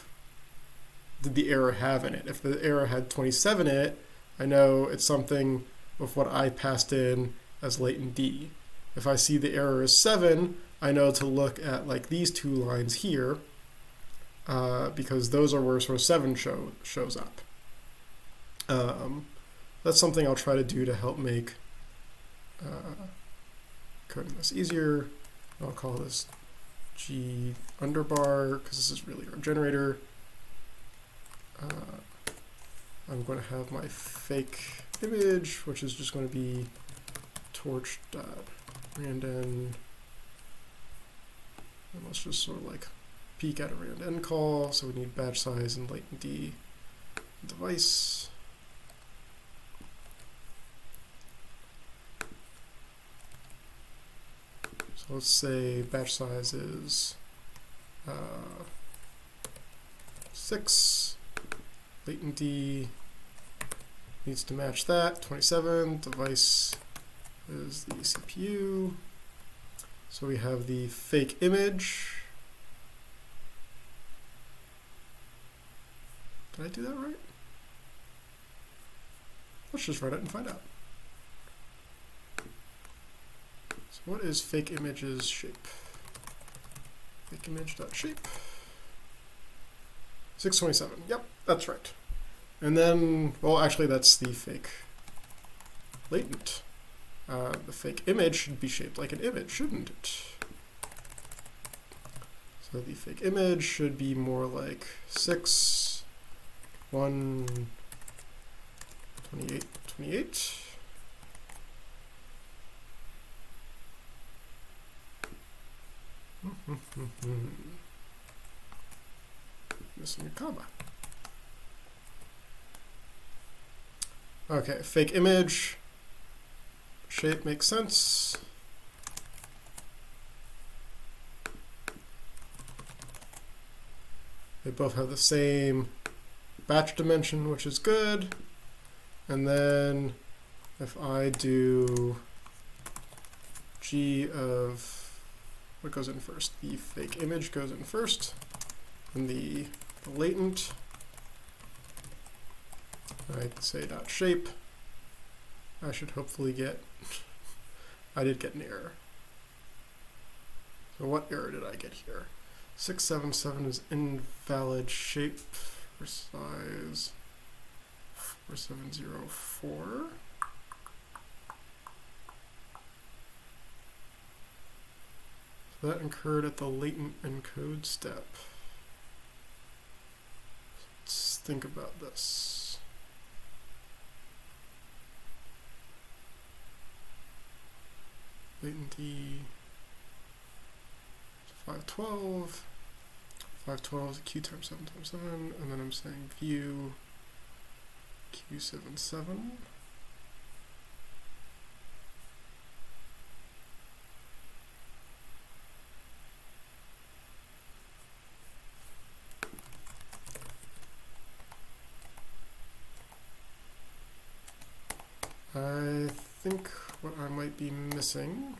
did the error have in it? If the error had 27 in it, I know it's something with what I passed in as latent D. If I see the error is 7, I know to look at like these 2 lines here, because those are where sort of 7 shows up. That's something I'll try to do to help make coding this easier. I'll call this G underbar because this is really our generator. I'm going to have my fake image, which is just going to be torch.randN. And let's just sort of like peek at a randN call. So we need batch size and latent D device. So let's say batch size is 6. Latent D needs to match that. 27. Device is the CPU. So we have the fake image. Did I do that right? Let's just run it and find out. So what is fake image's shape? Fake image.shape. 627. Yep, that's right. And then, well, actually, that's the fake latent. The fake image should be shaped like an image, shouldn't it? So the fake image should be more like 6, 1, 28, 28. Missing a comma. Okay, fake image. Shape makes sense. They both have the same batch dimension, which is good. And then if I do G of what goes in first, the fake image goes in first, and the latent, I'd say dot shape. I should hopefully get, I did get an error. So what error did I get here? 677 is invalid shape for size 4704. So that occurred at the latent encode step. Let's think about this. Latent D 512. 512 is Q times 7 times 7, and then I'm saying view Q77. I think what I might be missing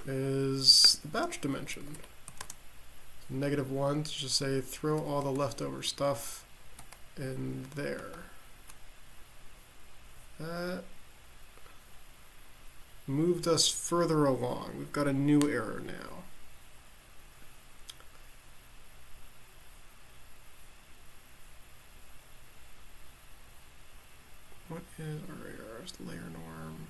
is the batch dimension. -1 to just say throw all the leftover stuff in there. That moved us further along. We've got a new error now. What is our errors? Layer norm.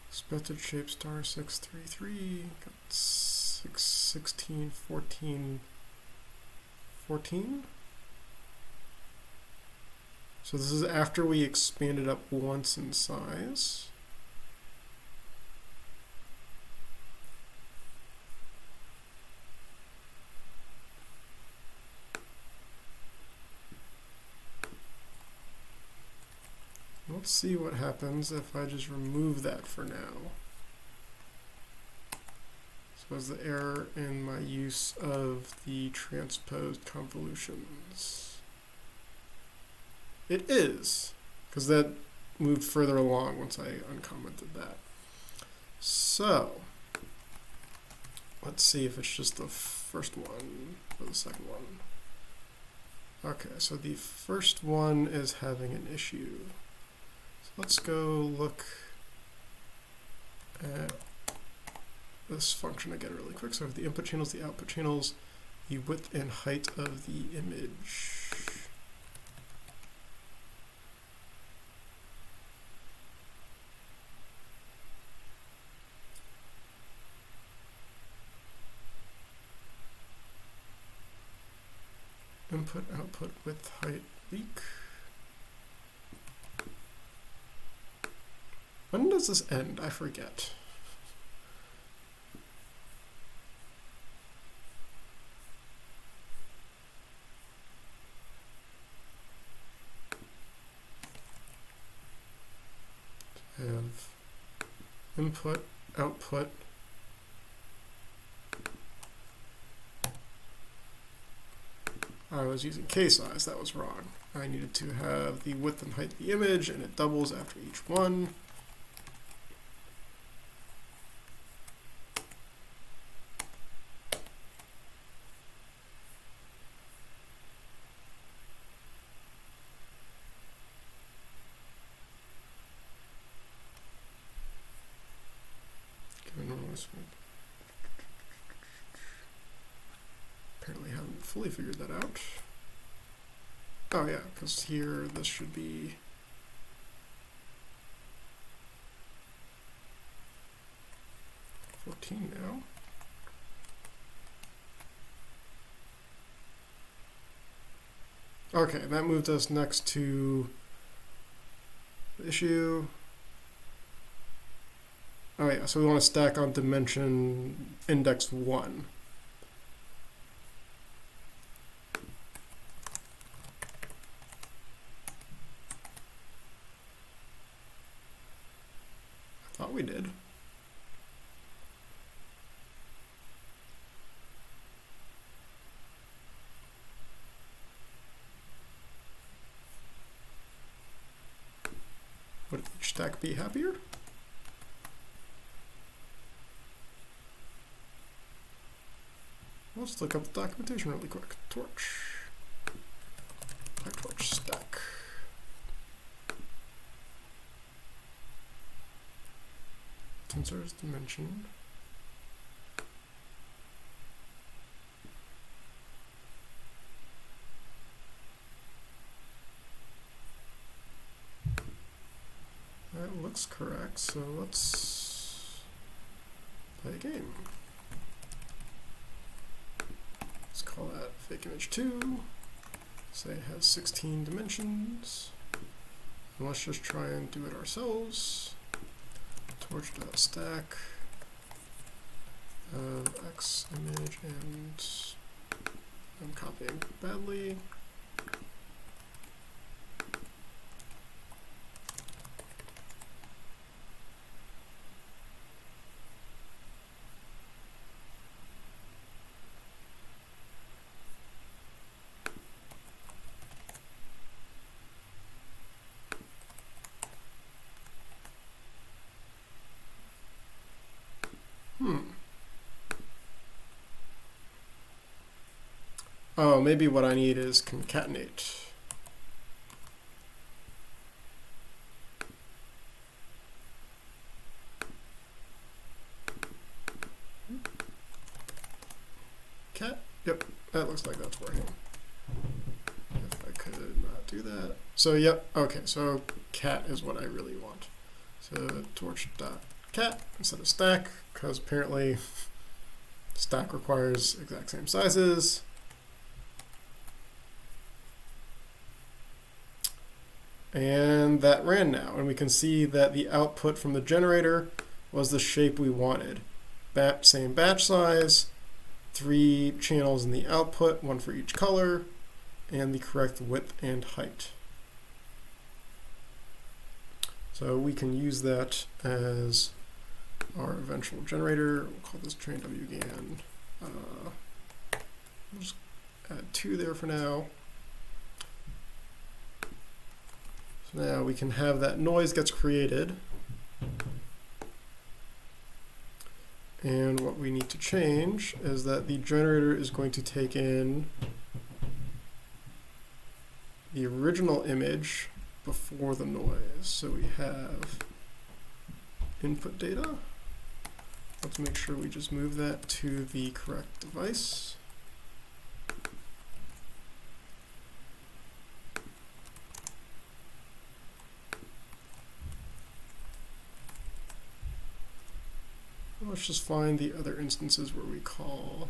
Expected shape star 633, got 6, 16, 14, 14. So this is after we expanded up once in size. Let's see what happens if I just remove that for now. So is the error in my use of the transposed convolutions? It is, because that moved further along once I uncommented that. So let's see if it's just the first one or the second one. Okay, so the first one is having an issue. Let's go look at this function again really quick. So the input channels, the output channels, the width and height of the image. Input, output, width, height, leak. When does this end? I forget. I have input, output. I was using k-size, that was wrong. I needed to have the width and height of the image, and it doubles after each one. Apparently haven't fully figured that out. Oh yeah, because here this should be now. Okay, that moved us next to the issue. Oh yeah, so we want to stack on dimension index 1. I thought we did. Would each stack be happier? Let's look up the documentation really quick. Torch. PyTorch stack. tensor's dimension. That looks correct, so let's play a game. Let's call that fake image 2. Say it has 16 dimensions. And let's just try and do it ourselves. Torch.stack of X image, and I'm copying badly. Oh, maybe what I need is concatenate. Cat? Yep, that looks like that's working. If I could not do that. So, yep, okay, so cat is what I really want. So, torch.cat instead of stack, because apparently stack requires exact same sizes. And that ran now, and we can see that the output from the generator was the shape we wanted. Same batch size, 3 channels in the output, 1 for each color, and the correct width and height. So we can use that as our eventual generator. We'll call this train wgan. We'll just add 2 there for now. Now we can have that noise gets created. And what we need to change is that the generator is going to take in the original image before the noise. So we have input data. Let's make sure we just move that to the correct device. Let's just find the other instances where we call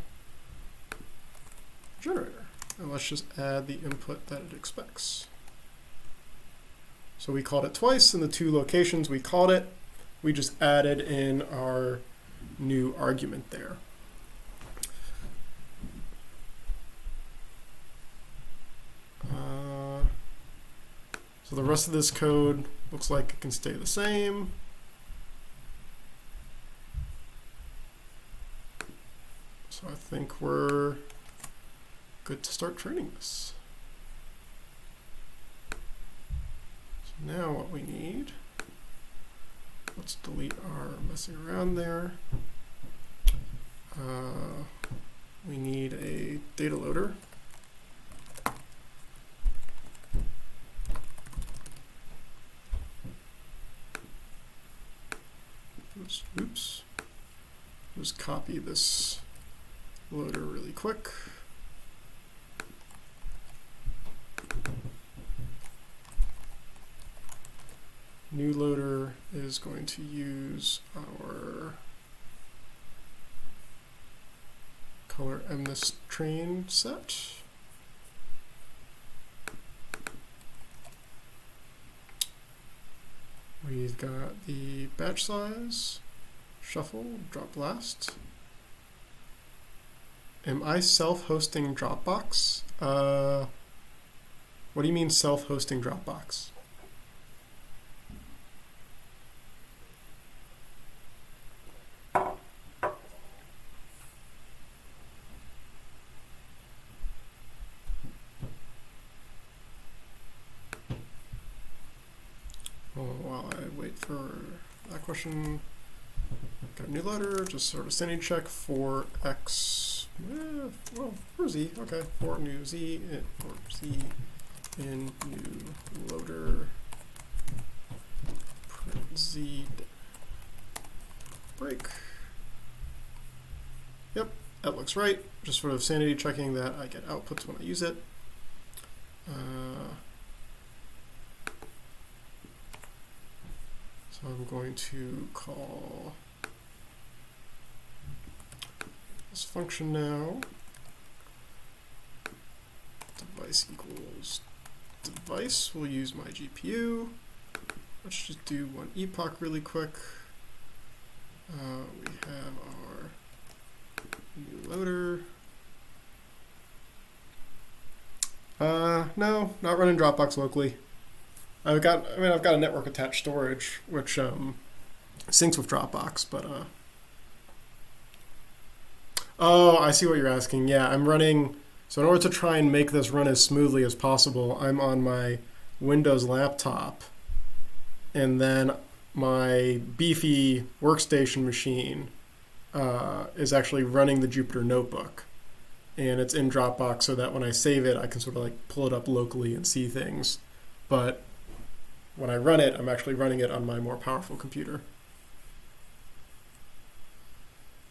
generator. And let's just add the input that it expects. So we called it twice in the 2 locations we called it. We just added in our new argument there. So the rest of this code looks like it can stay the same. So I think we're good to start training this. So now what we need, let's delete our messing around there. We need a data loader. Oops. Just copy this loader really quick. New loader is going to use our color mnist train set. We've got the batch size, shuffle, drop blast. Am I self-hosting Dropbox? What do you mean self-hosting Dropbox? While I wait for that question, got a new loader, just sort of sanity check for X. Well, for Z, okay, for new Z, for Z in new loader, print Z break. Yep, that looks right. Just sort of sanity checking that I get outputs when I use it. So I'm going to call this function now. Device equals device. We'll use my GPU. Let's just do one epoch really quick. We have our new loader. No, not running Dropbox locally. I've got a network attached storage which syncs with Dropbox, but oh, I see what you're asking. Yeah, I'm running. So in order to try and make this run as smoothly as possible, I'm on my Windows laptop, and then my beefy workstation machine is actually running the Jupyter Notebook, and it's in Dropbox so that when I save it, I can sort of like pull it up locally and see things. But when I run it, I'm actually running it on my more powerful computer.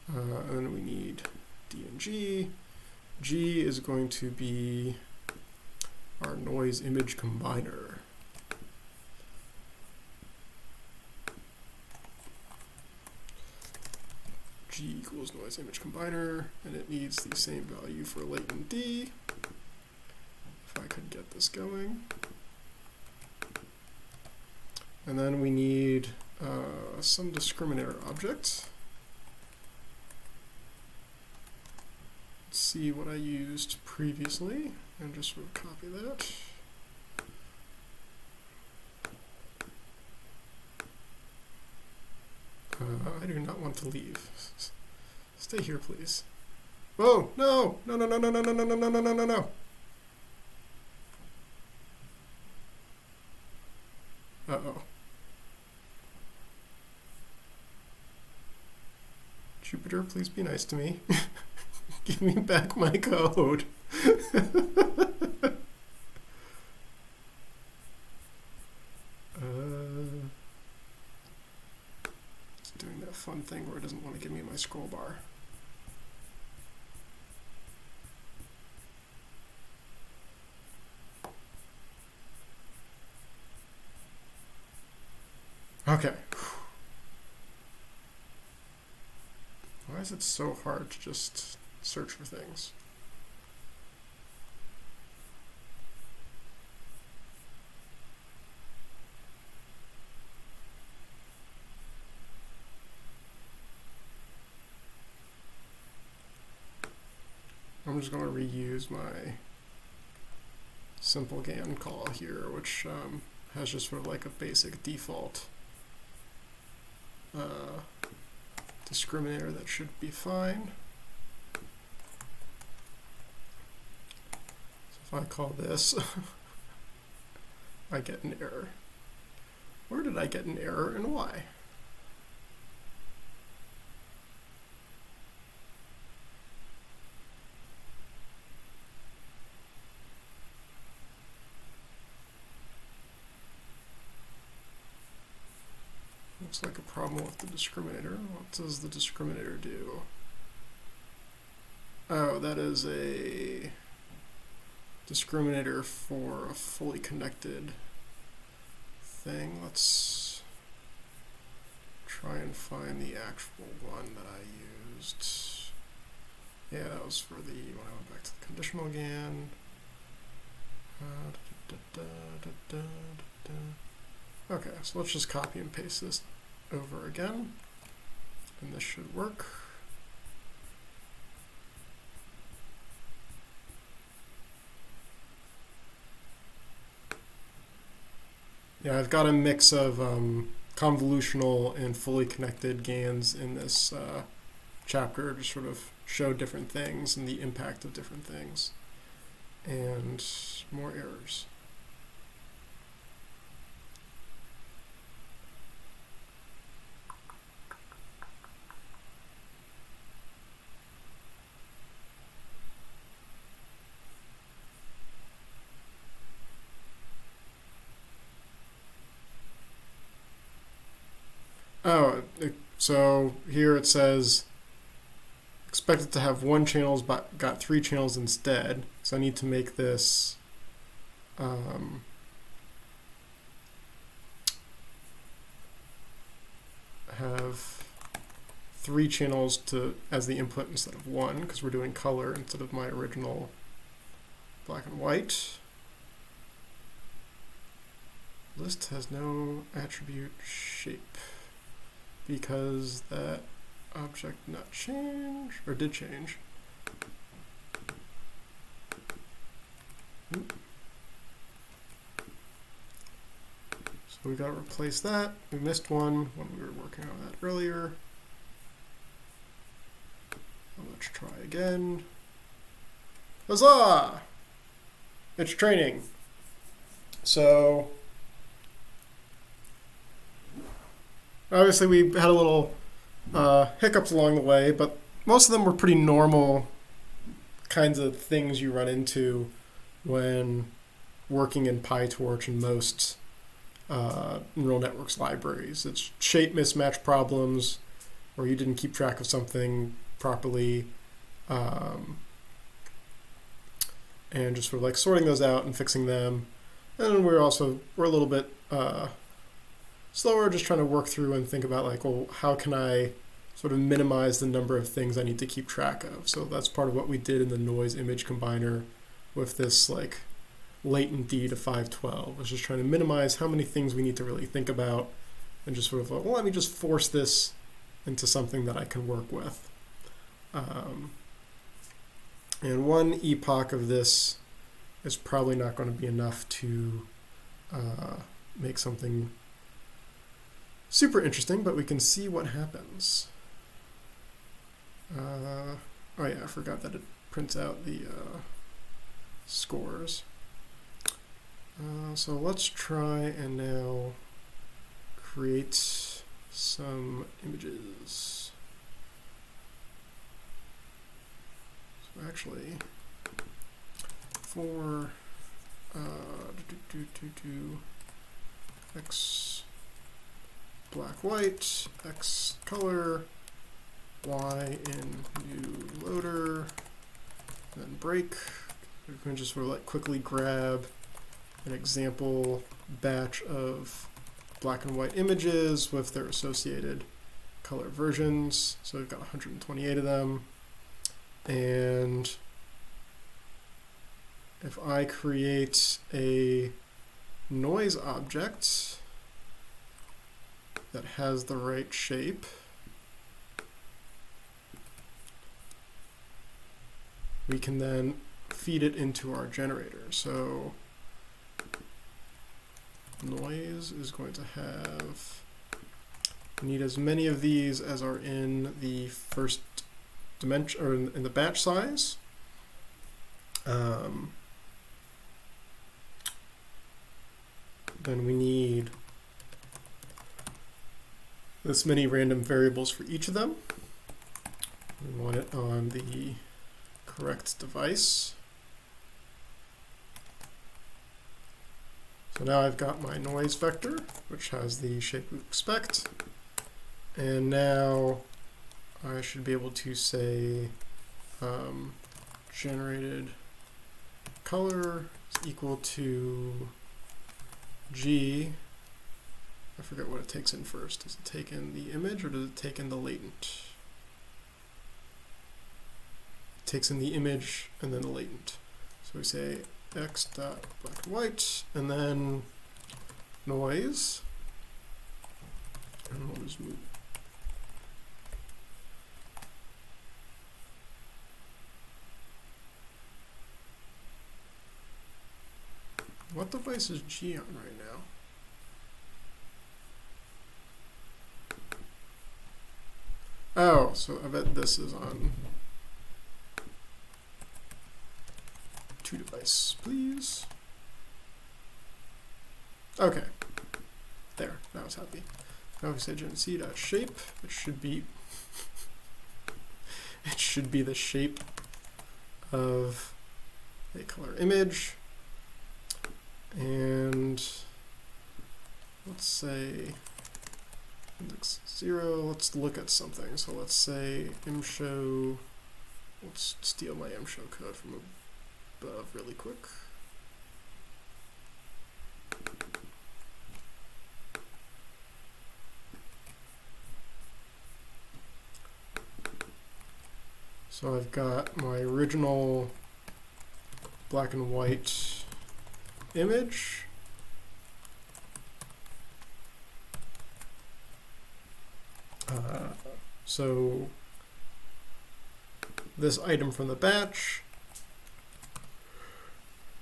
And then we need D and G. G is going to be our noise image combiner. G equals noise image combiner, and it needs the same value for latent D. If I could get this going. And then we need some discriminator object. Let's see what I used previously, and just sort of copy that. I do not want to leave. Stay here, please. Whoa, no, no, no, no, no, no, no, no, no, no, no, no, no. Uh-oh. Jupyter, please be nice to me. Give me back my code. It's doing that fun thing where it doesn't want to give me my scroll bar. Okay. Why is it so hard to just search for things? I'm just going to reuse my simple Gan call here, which has just sort of like a basic default discriminator that should be fine. So if I call this, I get an error. Where did I get an error and why? Looks like a problem with the discriminator. What does the discriminator do? Oh, that is a discriminator for a fully connected thing. Let's try and find the actual one that I used. Yeah, that was for the, when I went back to the conditional Gan. Okay, so let's just copy and paste this over again, and this should work. Yeah, I've got a mix of convolutional and fully connected GANs in this chapter to sort of show different things and the impact of different things, and more errors. Oh, So here it says expected to have one channel, but got 3 channels instead. So I need to make this have 3 channels as the input instead of 1, because we're doing color instead of my original black and white. List has no attribute shape because that object did not change, or did change. So we got to replace that. We missed one when we were working on that earlier. So let's try again. Huzzah! It's training. So obviously we had a little hiccups along the way, but most of them were pretty normal kinds of things you run into when working in PyTorch and most neural networks libraries. It's shape mismatch problems, or you didn't keep track of something properly, and just sort of like sorting those out and fixing them. And we're a little bit slower, just trying to work through and think about like, well, how can I sort of minimize the number of things I need to keep track of? So that's part of what we did in the noise image combiner with this like latent D to 512, was just trying to minimize how many things we need to really think about, and just sort of like, well, let me just force this into something that I can work with. And one epoch of this is probably not going to be enough to make something super interesting, but we can see what happens. Oh yeah, I forgot that it prints out the scores. So let's try and now create some images. So actually, for X black white, X color, Y in new loader, then break. We can just sort of like quickly grab an example batch of black and white images with their associated color versions. So we've got 128 of them. And if I create a noise object that has the right shape, we can then feed it into our generator. So noise is going to have, we need as many of these as are in the first dimension, or in the batch size. Then we need this many random variables for each of them. We want it on the correct device. So now I've got my noise vector, which has the shape we expect. And now I should be able to say generated color is equal to G. I forget what it takes in first. Does it take in the image or does it take in the latent? It takes in the image and then the latent. So we say x dot black and white, and then noise, and we'll just move. What device is G on right now? Oh, so I bet this is on 2 device, please. Okay, there, now it's happy. Now we say gen_c.shape, it should be the shape of a color image. And let's say index 0. Let's look at something. So let's say mshow. Let's steal my mshow code from above really quick. So I've got my original black and white image. So this item from the batch,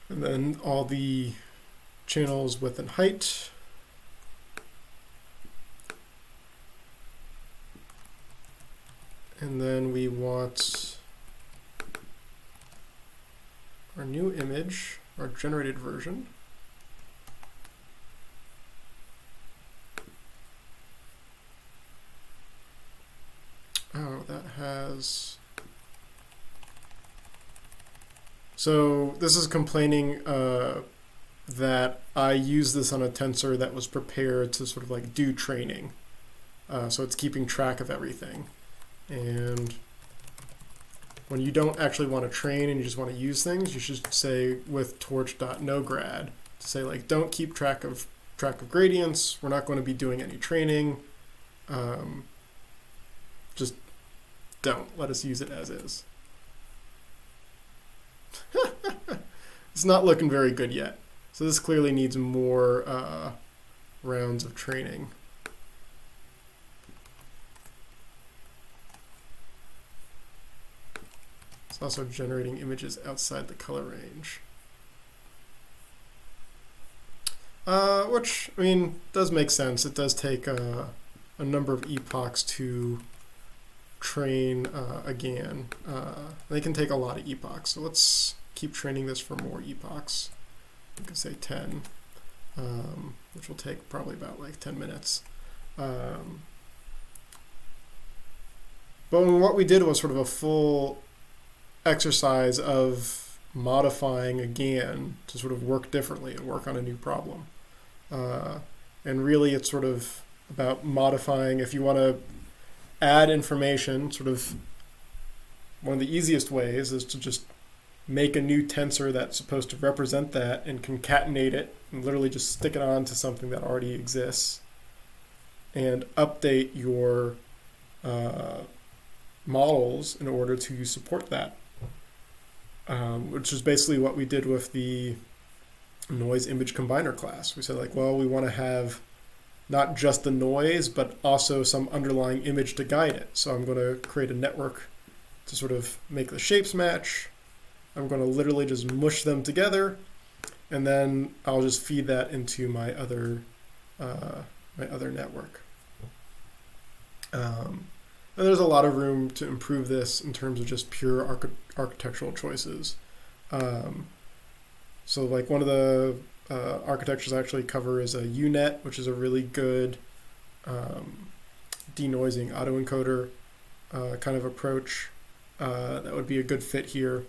and then all the channels width and height. And then we want our new image, our generated version. Oh, that has... So this is complaining that I use this on a tensor that was prepared to sort of like do training. So it's keeping track of everything. And when you don't actually want to train and you just want to use things, you should say with torch.nograd to say like, don't keep track of gradients. We're not going to be doing any training. Just don't let us use it as is. It's not looking very good yet. So this clearly needs more rounds of training. It's also generating images outside the color range. Which, I mean, does make sense. It does take a number of epochs to train a GAN. They can take a lot of epochs. So let's keep training this for more epochs. We can say 10, which will take probably about like 10 minutes. But what we did was sort of a full exercise of modifying a GAN to sort of work differently and work on a new problem. And really it's sort of about modifying, if you want to add information, sort of one of the easiest ways is to just make a new tensor that's supposed to represent that and concatenate it and literally just stick it on to something that already exists and update your models in order to support that. Which is basically what we did with the noise image combiner class. We said like, well, we want to have not just the noise, but also some underlying image to guide it. So I'm going to create a network to sort of make the shapes match. I'm going to literally just mush them together, and then I'll just feed that into my other network. And there's a lot of room to improve this in terms of just pure architectural choices. So like one of the architectures I actually cover is a UNet, which is a really good denoising autoencoder kind of approach. That would be a good fit here.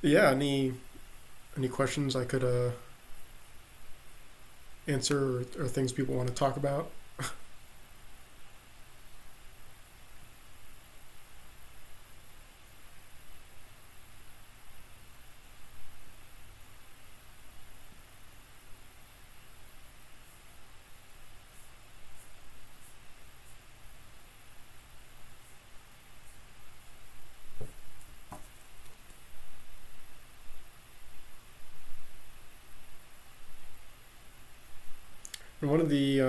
Yeah, any questions I could answer or things people want to talk about? And one of the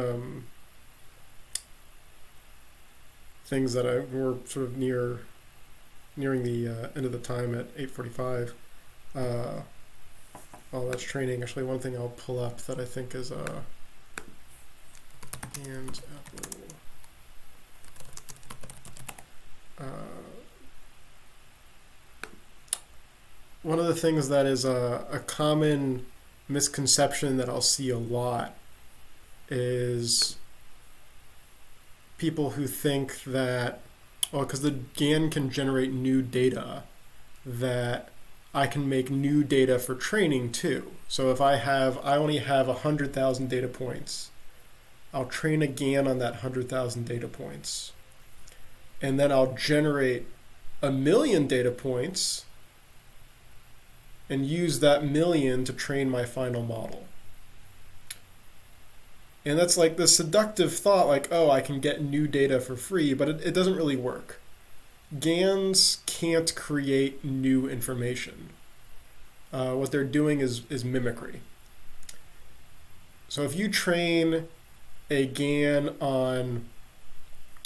things that we're sort of nearing the end of the time at 8:45. While that's training, actually, one thing I'll pull up that I think is and Apple. One of the things that is a common misconception that I'll see a lot is people who think that, well, because the GAN can generate new data, that I can make new data for training too. So if I only have 100,000 data points, I'll train a GAN on that 100,000 data points. And then I'll generate 1,000,000 data points and use that 1,000,000 to train my final model. And that's like the seductive thought, like, oh, I can get new data for free, but it doesn't really work. GANs can't create new information. What they're doing is mimicry. So if you train a GAN on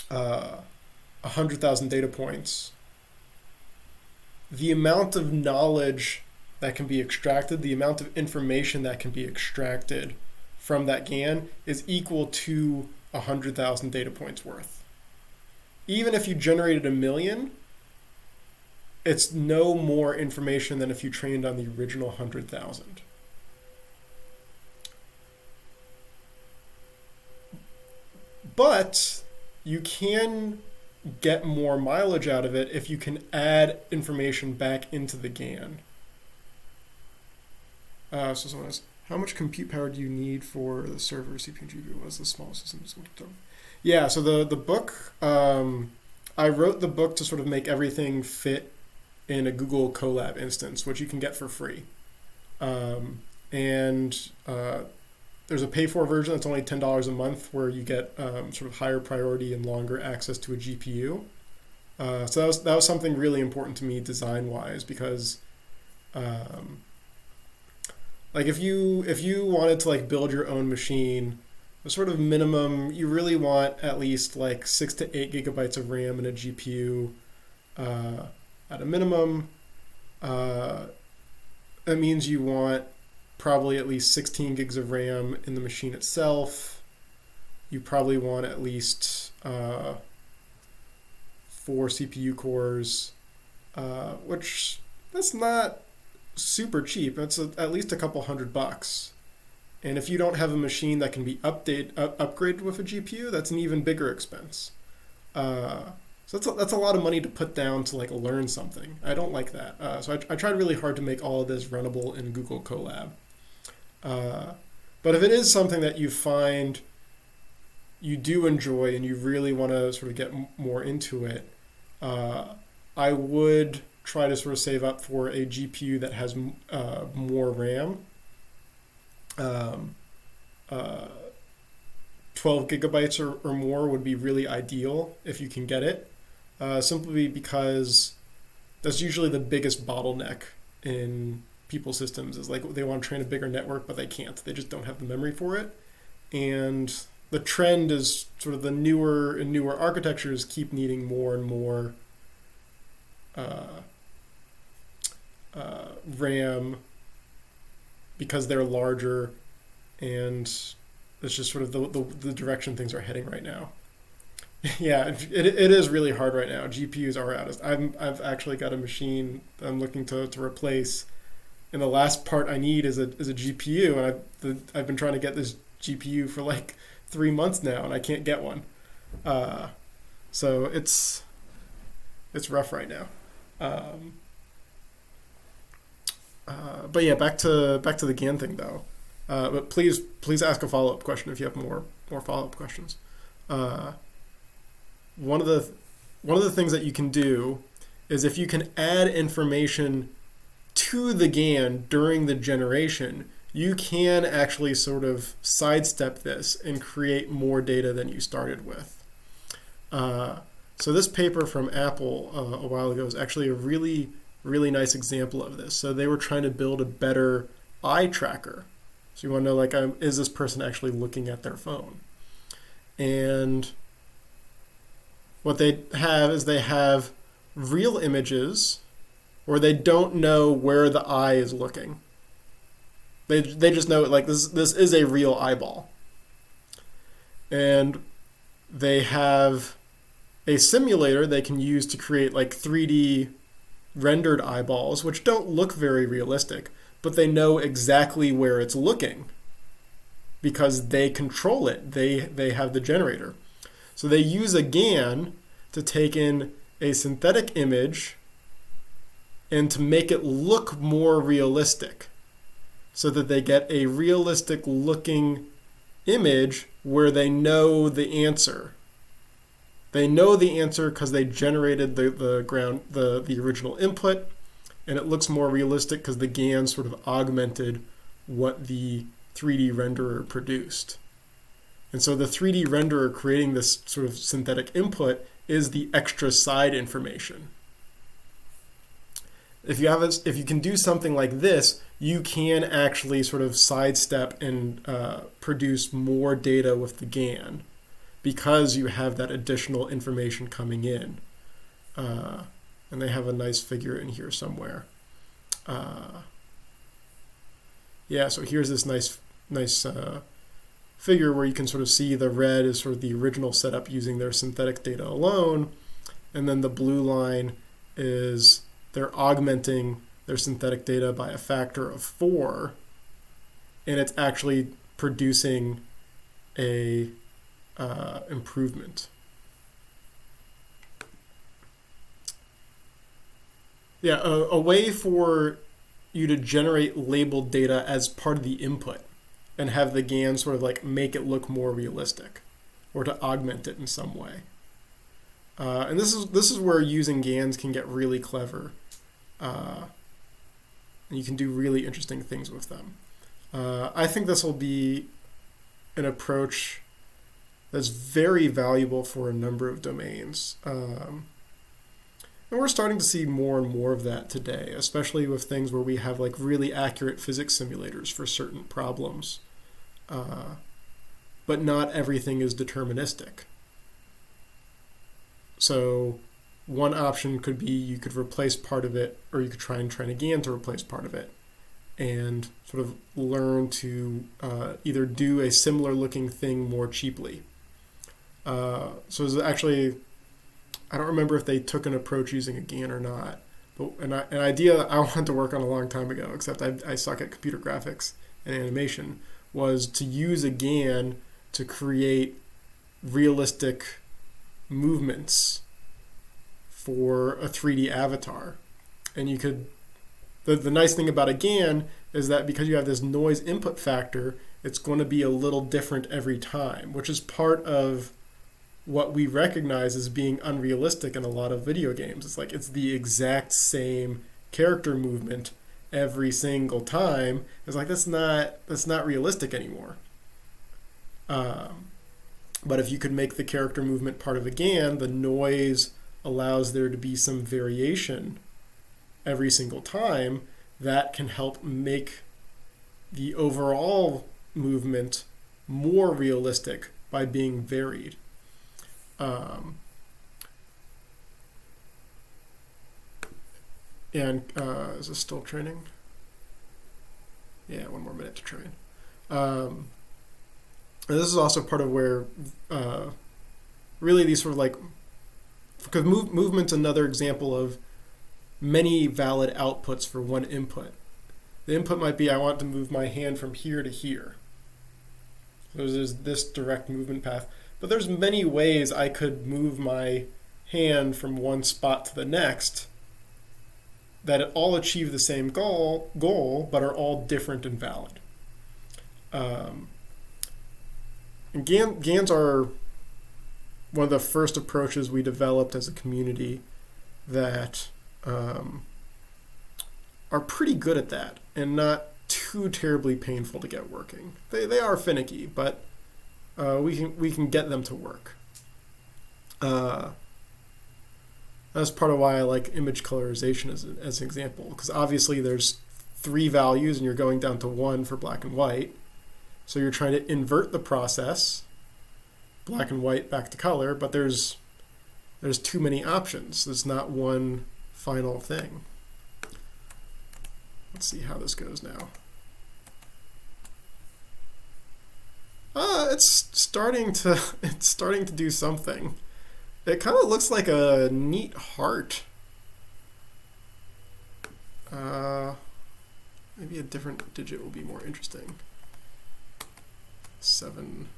100,000 data points, the amount of knowledge that can be extracted, the amount of information that can be extracted from that GAN is equal to 100,000 data points worth. Even if you generated 1,000,000, it's no more information than if you trained on the original 100,000. But you can get more mileage out of it if you can add information back into the GAN. So someone asks, how much compute power do you need for the server, CPU, and GPU? What is the smallest system? Yeah, so the book, I wrote the book to sort of make everything fit in a Google Colab instance, which you can get for free. There's a pay-for version that's only $10 a month where you get sort of higher priority and longer access to a GPU. So that was something really important to me design-wise, because like if you wanted to like build your own machine, the sort of minimum, you really want at least like 6 to 8 gigabytes of RAM in a GPU at a minimum. That means you want probably at least 16 gigs of RAM in the machine itself. You probably want at least 4 CPU cores, which that's not super cheap. It's at least a couple $100. And if you don't have a machine that can be upgraded with a GPU, that's an even bigger expense. So that's a lot of money to put down to like learn something. I don't like that. So I tried really hard to make all of this runnable in Google Colab. But if it is something that you find you do enjoy and you really want to sort of get more into it, I would try to sort of save up for a GPU that has more RAM. 12 gigabytes or more would be really ideal if you can get it, simply because that's usually the biggest bottleneck in people's systems, is like they want to train a bigger network, but they can't. They just don't have the memory for it. And the trend is sort of the newer and newer architectures keep needing more and more RAM because they're larger, and it's just sort of the direction things are heading right now. Yeah, it is really hard right now. GPUs are out. I've actually got a machine that I'm looking to replace, and the last part I need is a GPU, and I've been trying to get this GPU for like 3 months now, and I can't get one. So it's rough right now. But yeah, back to the GAN thing though. But please ask a follow-up question if you have more follow-up questions. One of the things that you can do is if you can add information to the GAN during the generation, you can actually sort of sidestep this and create more data than you started with. So this paper from Apple a while ago is actually a really, really nice example of this. So they were trying to build a better eye tracker. So you want to know, like, is this person actually looking at their phone? And what they have real images where they don't know where the eye is looking. They just know, like, this is a real eyeball. And they have a simulator they can use to create like 3D rendered eyeballs, which don't look very realistic, but they know exactly where it's looking because they control it. They have the generator. So they use a GAN to take in a synthetic image and to make it look more realistic so that they get a realistic looking image where they know the answer. They know the answer because they generated the original input, and it looks more realistic because the GAN sort of augmented what the 3D renderer produced. And so the 3D renderer creating this sort of synthetic input is the extra side information. If you can do something like this, you can actually sort of sidestep and produce more data with the GAN because you have that additional information coming in. And they have a nice figure in here somewhere. Yeah, so here's this nice figure where you can sort of see the red is sort of the original setup using their synthetic data alone, and then the blue line is they're augmenting their synthetic data by a factor of 4, and it's actually producing a improvement. Yeah, a way for you to generate labeled data as part of the input and have the GAN sort of like make it look more realistic or to augment it in some way. And this is where using GANs can get really clever. And you can do really interesting things with them. I think this will be an approach that's very valuable for a number of domains. And we're starting to see more and more of that today, especially with things where we have like really accurate physics simulators for certain problems. But not everything is deterministic. So one option could be you could replace part of it, or you could try and train a GAN to replace part of it and sort of learn to either do a similar looking thing more cheaply. So there's actually, I don't remember if they took an approach using a GAN or not, but an idea that I wanted to work on a long time ago, except I suck at computer graphics and animation, was to use a GAN to create realistic movements for a 3D avatar. And you could, the nice thing about a GAN is that because you have this noise input factor, it's going to be a little different every time, which is part of what we recognize as being unrealistic in a lot of video games. It's like it's the exact same character movement every single time. It's like that's not realistic anymore. But if you could make the character movement part of a GAN, the noise allows there to be some variation every single time. That can help make the overall movement more realistic by being varied. Is this still training? Yeah, 1 more minute to train. And this is also part of where really these sort of like, because movement's another example of many valid outputs for one input. The input might be I want to move my hand from here to here. So there's this direct movement path. But there's many ways I could move my hand from one spot to the next that all achieve the same goal, but are all different and valid. And GANs are one of the first approaches we developed as a community that are pretty good at that and not too terribly painful to get working. They are finicky, but we can get them to work. That's part of why I like image colorization as an example, because obviously there's 3 values and you're going down to 1 for black and white. So you're trying to invert the process, black and white back to color, but there's too many options. There's not one final thing. Let's see how this goes now. It's starting to do something. It kind of looks like a neat heart. Maybe a different digit will be more interesting. 7.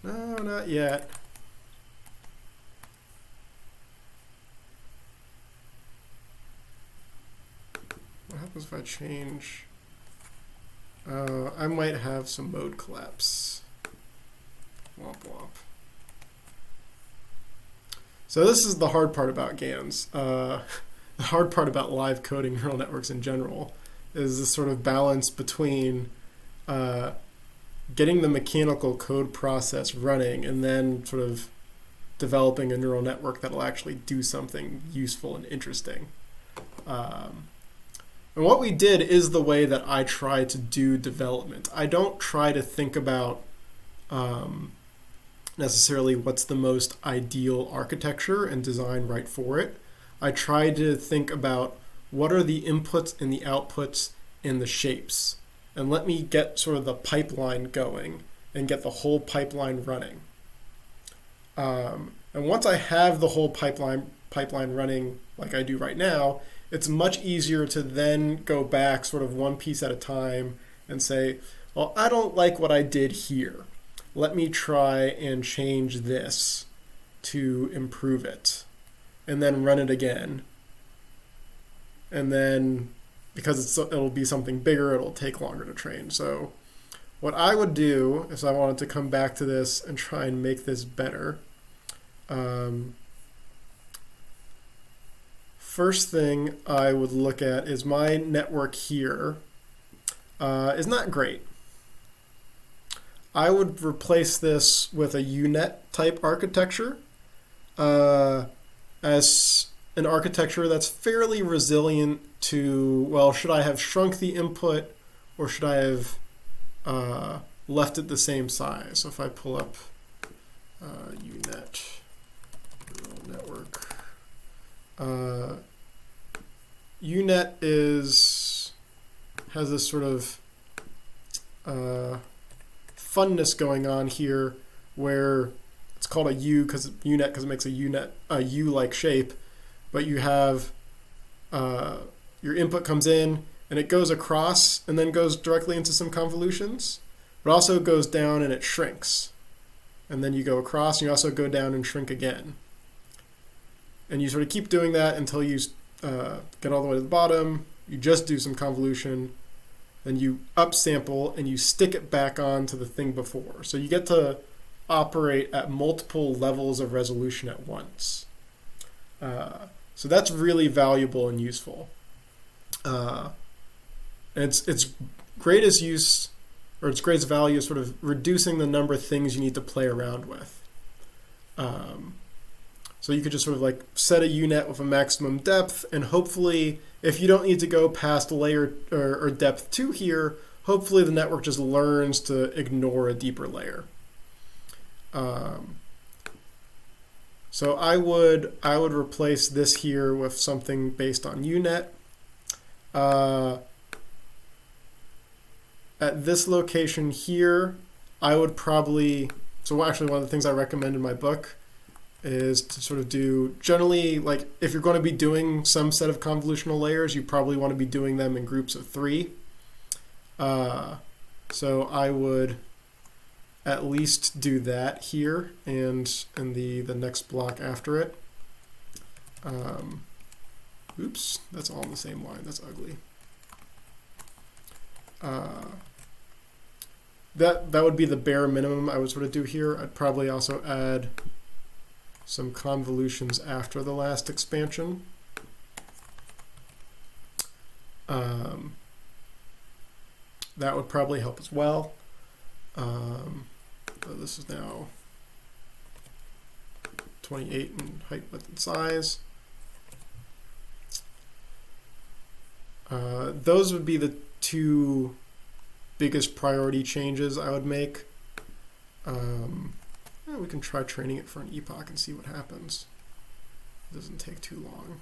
No, not yet. happens if I change? I might have some mode collapse. Womp womp. So this is the hard part about GANs. The hard part about live coding neural networks in general is this sort of balance between getting the mechanical code process running and then sort of developing a neural network that'll actually do something useful and interesting. And what we did is the way that I try to do development. I don't try to think about necessarily what's the most ideal architecture and design right for it. I try to think about what are the inputs and the outputs and the shapes. And let me get sort of the pipeline going and get the whole pipeline running. And once I have the whole pipeline running like I do right now, it's much easier to then go back sort of one piece at a time and say, well, I don't like what I did here. Let me try and change this to improve it. And then run it again. And then, because it'll be something bigger, it'll take longer to train. So what I would do, if I wanted to come back to this and try and make this better, first thing I would look at is my network here is not great. I would replace this with a UNet type architecture as an architecture that's fairly resilient to, well, should I have shrunk the input or should I have left it the same size? So if I pull up UNet neural network, UNet has this sort of funness going on here where it's called a U because it makes a U-like shape, but you have your input comes in and it goes across and then goes directly into some convolutions, but also goes down and it shrinks. And then you go across and you also go down and shrink again. And you sort of keep doing that until you get all the way to the bottom, you just do some convolution, then you upsample and you stick it back on to the thing before. So you get to operate at multiple levels of resolution at once. So that's really valuable and useful. And its greatest use, or its greatest value, is sort of reducing the number of things you need to play around with. So you could just sort of like set a UNet with a maximum depth, and hopefully, if you don't need to go past layer or depth 2 here, hopefully the network just learns to ignore a deeper layer. So I would replace this here with something based on UNet. At this location here, I would probably, so actually one of the things I recommend in my book is to sort of do, generally, like if you're going to be doing some set of convolutional layers, you probably want to be doing them in groups of 3. So I would at least do that here and in the next block after it. Oops, that's all on the same line. That's ugly. That would be the bare minimum I would sort of do here. I'd probably also add some convolutions after the last expansion. That would probably help as well. So this is now 28 in height, width, and size. Those would be the 2 biggest priority changes I would make. We can try training it for an epoch and see what happens. It doesn't take too long.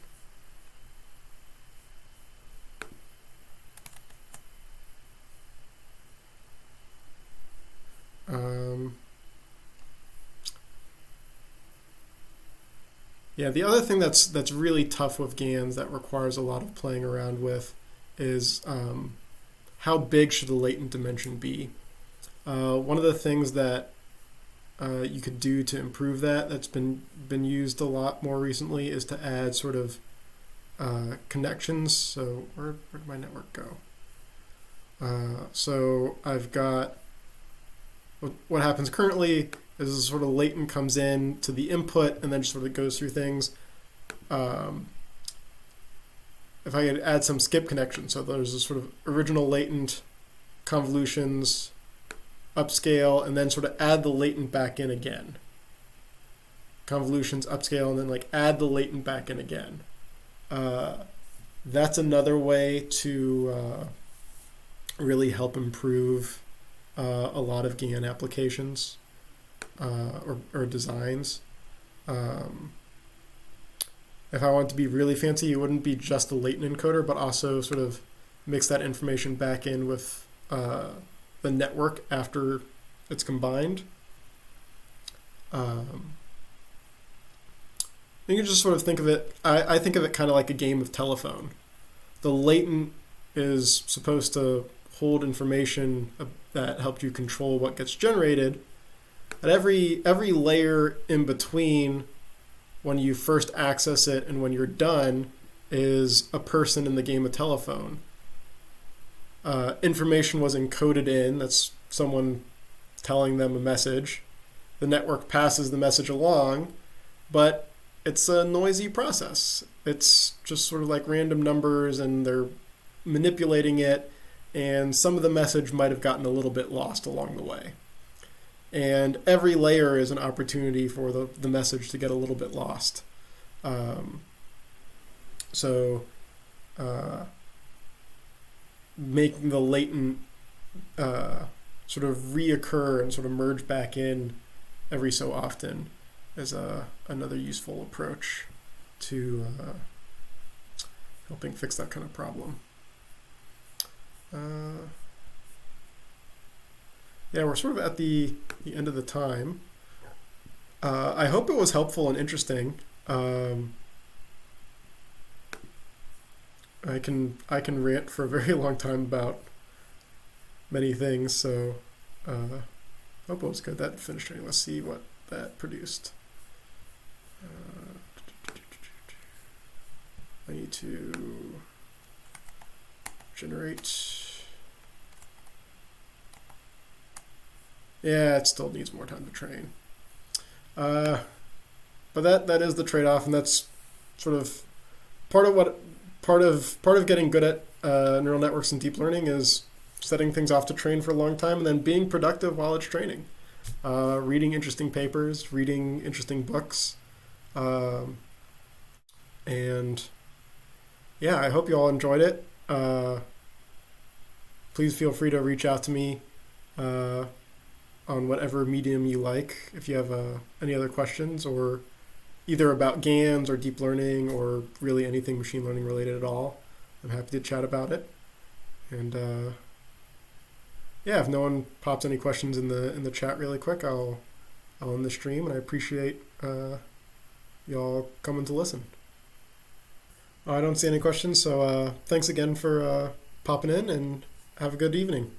Yeah, the other thing that's really tough with GANs that requires a lot of playing around with is how big should the latent dimension be? One of the things that you could do to improve that's been used a lot more recently is to add sort of connections. So where did my network go? So I've got what happens currently is a sort of latent comes in to the input and then just sort of goes through things. If I could add some skip connections, so there's a sort of original latent, convolutions, upscale, and then sort of add the latent back in again. Convolutions, upscale, and then like add the latent back in again. That's another way to really help improve a lot of GAN applications or designs. If I want to be really fancy, it wouldn't be just the latent encoder, but also sort of mix that information back in with the network after it's combined. You can just sort of think of it, I think of it kind of like a game of telephone. The latent is supposed to hold information that helped you control what gets generated. At every layer in between, when you first access it and when you're done, is a person in the game of telephone. Information was encoded in, that's someone telling them a message. The network passes the message along, but it's a noisy process. It's just sort of like random numbers and they're manipulating it, and some of the message might have gotten a little bit lost along the way. And every layer is an opportunity for the message to get a little bit lost. Making the latent sort of reoccur and sort of merge back in every so often is another useful approach to helping fix that kind of problem. Yeah, we're sort of at the end of the time. I hope it was helpful and interesting. I can rant for a very long time about many things, so hope it was good. That finished training. Let's see what that produced. I need to generate. Yeah, it still needs more time to train. But that is the trade-off, and that's sort of part of getting good at neural networks and deep learning is setting things off to train for a long time and then being productive while it's training. Reading interesting papers, reading interesting books. And yeah, I hope you all enjoyed it. Please feel free to reach out to me on whatever medium you like if you have any other questions, or either about GANs or deep learning or really anything machine learning related at all. I'm happy to chat about it. And yeah, if no one pops any questions in the chat really quick, I'll end the stream, and I appreciate y'all coming to listen. I don't see any questions, so thanks again for popping in, and have a good evening.